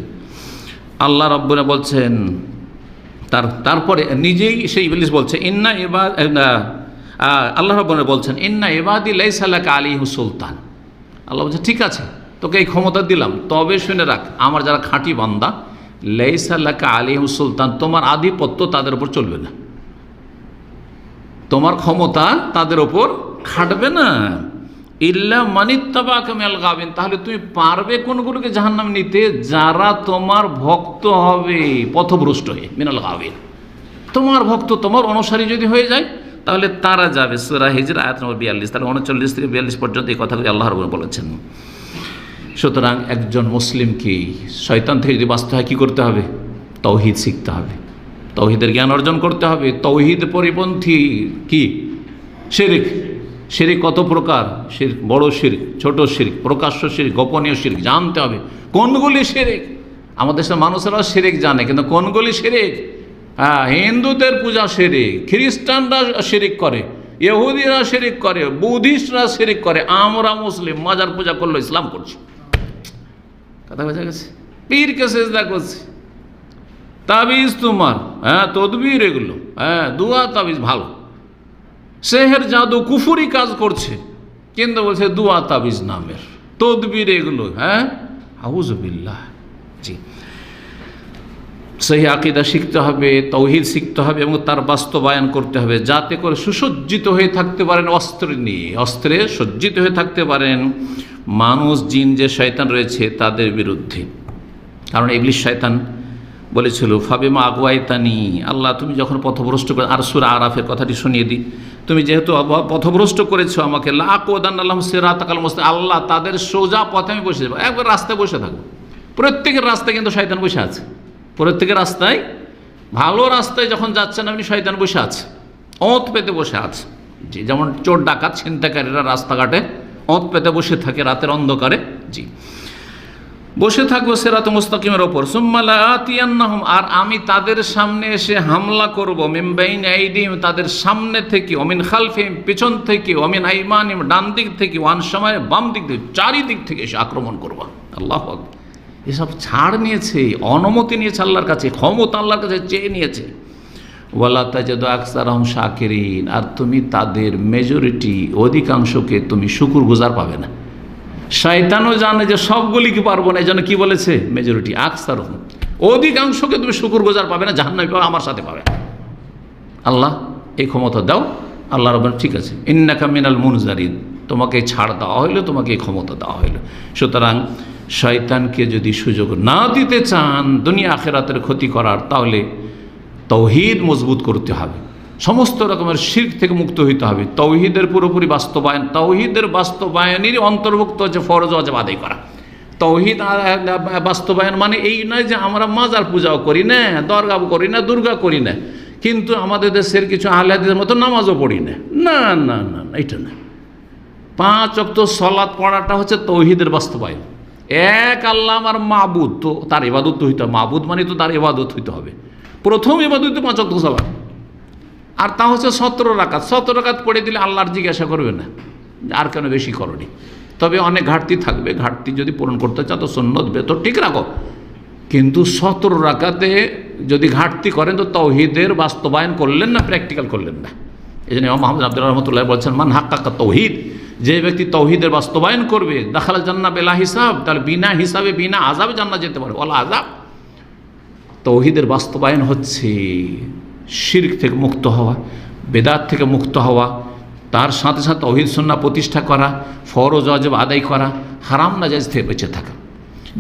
Speaker 1: আল্লাহ রাব্বুল বলছেন, তারপরে নিজেই সেই ইবলিস বলছে, ইন্না ইবাদ, আল্লাহ রাব্বুল বলছেন ইন্না ইবাদি লাইসা লাকা আলাইহিম সুলতান। আল্লাহ বলছে ঠিক আছে, তোকে এই ক্ষমতা দিলাম, তবে শুনে রাখ, আমার যারা খাঁটি বান্দা, লাইসা লাকা আলাইহিম সুলতান, তোমার আধিপত্য তাদের উপর চলবে না, তোমার ক্ষমতা তাদের ওপর খাটবে না। ইল্লা মানিত্তাবাকা মিনাল গাবিন, তাহলে তুমি পারবে কোনগুলোকে জাহান্নামে নিতে? যারা তোমার ভক্ত হবে পথভ্রষ্ট হয়ে, মিনাল গাবিন, তোমার ভক্ত তোমার অনুসারী যদি হয়ে যায় তাহলে তারা যাবে। সূরা হিজর আয়াত নম্বর 42, তাহলে 39 থেকে 42 পর্যন্ত এই কথাগুলি আল্লাহ রাব্বুল বলেছেন। সুতরাং একজন মুসলিমকে শয়তান থেকে যদি বাঁচতে হয় কী করতে হবে? তাওহীদ শিখতে হবে, তাওহীদের জ্ঞান অর্জন করতে হবে। তাওহীদ পরিপন্থী কি? শিরক। শিরক কত প্রকার? শিরক বড় শিরক, ছোট শিরক, প্রকাশ্য শিরক, গোপনীয় শিরক জানতে হবে। কোনগুলি শিরক? আমাদের দেশের মানুষেরা শিরক জানে, কিন্তু কোনগুলি শিরক? হিন্দুদের পূজা শিরক, খ্রিস্টানরা শিরক করে, ইহুদিরা শিরক করে, বুদ্ধিস্টরা শিরক করে, আমরা মুসলিম মাজার পূজা করলো ইসলাম করছি। কথা বোঝা গেছে? পীরকে সেজদা করছি, তাবিজ তোমার, তদবির এগুলো, দুয়া তাবিজ ভালো, সেহের জাদু কুফুরি কাজ করছে, কিন্তু বলছে দুয়া তাবিজ নামের, তদবির এগুলো, আউযুবিল্লাহ। জি, সেই আকীদা শিখতে হবে, তাওহীদ শিখতে হবে এবং তার বাস্তবায়ন করতে হবে, যাতে করে সুসজ্জিত হয়ে থাকতে পারেন অস্ত্র নিয়ে, অস্ত্রে সজ্জিত হয়ে থাকতে পারেন মানুষ জিন যে শয়তান রয়েছে তাদের বিরুদ্ধে। কারণ ইবলিস শয়তান বলেছিল ফাবিমা আগওয়াইতানি, আল্লাহ তুমি যখন পথভ্রষ্ট করে, আর সূরা আরাফের কথাটি শুনিয়ে দিই, তুমি যেহেতু পথভ্রষ্ট করেছো আমাকে, লাকুদান্না লাহুম সিরাতাকাল মুস্তাকিম, আল্লাহ তাদের সোজা পথে আমি বসে যাবো, একবার রাস্তায় বসে থাকবো। প্রত্যেকের রাস্তায় কিন্তু শয়তান বসে আছে, প্রত্যেকের রাস্তায়, ভালো রাস্তায় যখন যাচ্ছেন আপনি শয়তান বসে আছে, ওঁত পেতে বসে আছে। জি, যেমন চোর ডাকাত ছিনতাইকারীরা রাস্তাঘাটে ওঁত পেতে বসে থাকে রাতের অন্ধকারে। জি, বসে থাকবো সিরাত মুস্তাকিমের ওপর। সুম্মা লাআতিয়ান্নাহুম, আর আমি তাদের সামনে এসে হামলা করব, মিন বাইনি আইদিহিম, তাদের সামনে থেকে, ওমিন খালফিহিম, পিছন থেকে, ওমিন আইমানিহিম, ডান দিক থেকে, ওয়ান শামায়, বাম দিক থেকে, চারিদিক থেকে এসে আক্রমণ করব। আল্লাহু আকবার। এসব ছাড় নিয়েছে, অনুমতি নিয়েছে আল্লাহর কাছে, ক্ষমতা আল্লাহর কাছে চেয়ে নিয়েছে। ওয়ালা তাজিদু আকসারাহুম শাকিরিন, আর তুমি তাদের মেজরিটি, অধিকাংশকে তুমি শুকরগুজার পাবে না। শয়তানও জানে যে সবগুলিকে পারবো না, এই জন্য কী বলেছে? মেজরিটি, আকসারহুম, অধিকাংশকে তুমি শুকরগুজার পাবে না, জাহান্নামে পাবে, আমার সাথে পাবে। আল্লাহ এই ক্ষমতা দাও। আল্লাহ রাব্বুল ঠিক আছে, ইন্নাকা মিনাল মুনজারিন, তোমাকে ছাড় দেওয়া হইলো, তোমাকে এই ক্ষমতা দেওয়া হইলো। সুতরাং শয়তানকে যদি সুযোগ না দিতে চান দুনিয়া আখিরাতের ক্ষতি করার, তাহলে তাওহীদ মজবুত করতে হবে, সমস্ত রকমের শিরক থেকে মুক্ত হইতে হবে, তাওহীদের পুরোপুরি বাস্তবায়ন, তাওহীদের বাস্তবায়নেরই অন্তর্ভুক্ত হচ্ছে ফরজ ওয়াজিব আদায় করা। তাওহীদ বাস্তবায়ন মানে এই নয় যে আমরা মাজার পূজাও করি না, দরগা করি না, দুর্গা করি না, কিন্তু আমাদের দেশের কিছু আহলে হাদিসের মতো নামাজও পড়ি না, না না না, এটা না। 5 ওয়াক্ত সালাত পড়াটা হচ্ছে তাওহীদের বাস্তবায়ন। এক আল্লাহ আমার মাবুদ, তো তার ইবাদত হইতে হবে, মাবুদ মানে তো তার ইবাদত হইতে হবে। প্রথম ইবাদত 5 ওয়াক্ত সালাত, আর তা হচ্ছে 17 রাকাত। 17 রাকাত পড়ে দিলে আল্লাহর জিজ্ঞাসা করবে না আর কেন বেশি করনি। তবে অনেক ঘাটতি থাকবে, ঘাটতি যদি পূরণ করতে চাও তো সুন্নত বেতর ঠিক রাখো, কিন্তু 17 রাকাতে যদি ঘাটতি করেন তো তাওহীদের বাস্তবায়ন করলেন না, প্র্যাকটিক্যাল করলেন না। এই জন্য ইমাম মুহাম্মদ আব্দুল্লাহ রহমতুল্লাহ বলছেন, মান হাক্কাকা তাওহীদ, যে ব্যক্তি তাওহীদের বাস্তবায়ন করবে, দাখালাল জান্নাহ বিলা হিসাব, তাহলে বিনা হিসাবে বিনা আযাবে জান্নাত যেতে পারে। ওয়ালা আযাব, তাওহীদের বাস্তবায়ন হচ্ছে শিরক থেকে মুক্ত হওয়া, বেদাত থেকে মুক্ত হওয়া, তার সাথে সাথে তাওহীদ সুন্নাহ প্রতিষ্ঠা করা, ফরজ ওয়াজিব আদায় করা, হারাম নাজায়েজ থেকে বেঁচে থাকা।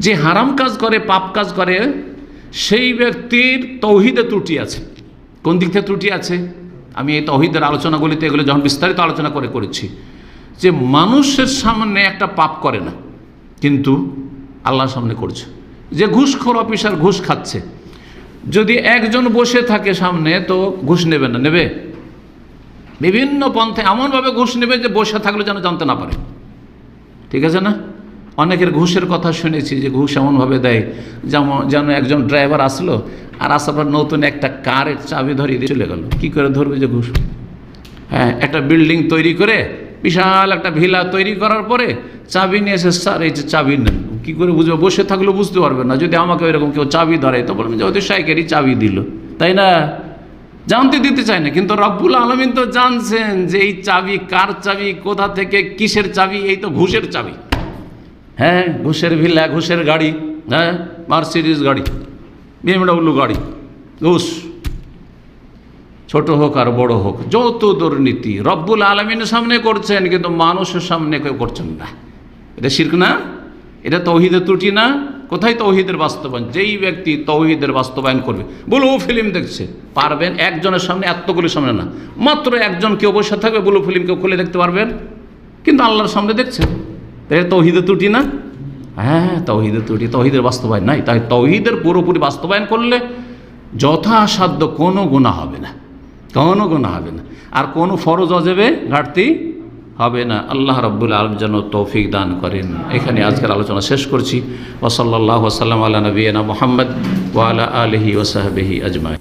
Speaker 1: যে হারাম কাজ করে, পাপ কাজ করে, সেই ব্যক্তির তাওহীদে ত্রুটি আছে। কোন দিক থেকে ত্রুটি আছে? আমি এই তাওহীদের আলোচনাগুলিতে এগুলো যখন বিস্তারিত আলোচনা করেছি, যে মানুষের সামনে একটা পাপ করে না কিন্তু আল্লাহর সামনে করছে। যে ঘুষখোর অফিসার ঘুষ খাচ্ছে, যদি একজন বসে থাকে সামনে তো ঘুষ নেবে না, নেবে? বিভিন্ন পন্থায় এমনভাবে ঘুষ নেবে যে বসে থাকলে যেন জানতে না পারে। ঠিক আছে না? অনেকের ঘুষের কথা শুনেছি যে ঘুষ এমনভাবে দেয় যেন একজন ড্রাইভার আসলো, আর আসার পর নতুন একটা কারের চাবি ধরিয়ে দিয়ে চলে গেল। কী করে ধরবে যে ঘুষ? হ্যাঁ, একটা বিল্ডিং তৈরি করে, বিশাল একটা ভিলা তৈরি করার পরে চাবি নিয়ে এসে, স্যার এই যে চাবি নেন। কী করে বুঝবে? বসে থাকলেও বুঝতে পারবে না। যদি আমাকে এরকম কেউ চাবি ধরে তো বলবেন যে হয়তো শাইকেরই চাবি দিল, তাই না? জানতে দিতে চায় না, কিন্তু রব্বুল আলামিন তো জানছেন যে এই চাবি কার চাবি, কোথা থেকে, কিসের চাবি। এই তো ঘুষের চাবি। হ্যাঁ, ঘুষের ভিলা, ঘুষের গাড়ি, হ্যাঁ, মার্সিডিজ গাড়ি, BMW গাড়ি, ঘুষ। ছোট হোক আর বড় হোক, যত দুর্নীতি রব্বুল আলামিনের সামনে করছেন কিন্তু মানুষের সামনে কেউ করছেন না। এটা শিরক না? এটা তৌহিদের ত্রুটি না? কোথায় তৌহিদের বাস্তবায়ন? যেই ব্যক্তি তৌহিদের বাস্তবায়ন করবে, ব্লু ফিল্ম দেখছে, পারবেন একজনের সামনে, এতগুলির সামনে না, মাত্র একজন কেউ বসে থাকবে, ব্লু ফিল্ম কেউ খুলে দেখতে পারবেন, কিন্তু আল্লাহর সামনে দেখছেন। এটা তৌহিদের ত্রুটি না? হ্যাঁ, তৌহিদের ত্রুটি, তৌহিদের বাস্তবায়ন নাই। তাই তৌহিদের পুরোপুরি বাস্তবায়ন করলে যথাসাধ্য কোনো গুনাহ হবে না, কোনো গুনাহ হবে না, আর কোনো ফরজ ওয়াজিবে ঘাটতি হবে না। আল্লাহ রাব্বুল আলামিন যেন তৌফিক দান করেন। এখানে আজকের আলোচনা শেষ করছি। ওয়া সাল্লাল্লাহু ওয়া সাল্লাম আলা নবিয়িনা মুহাম্মদ ওয়া আলা আলিহি ওয়া সাহবিহি আজমাইন।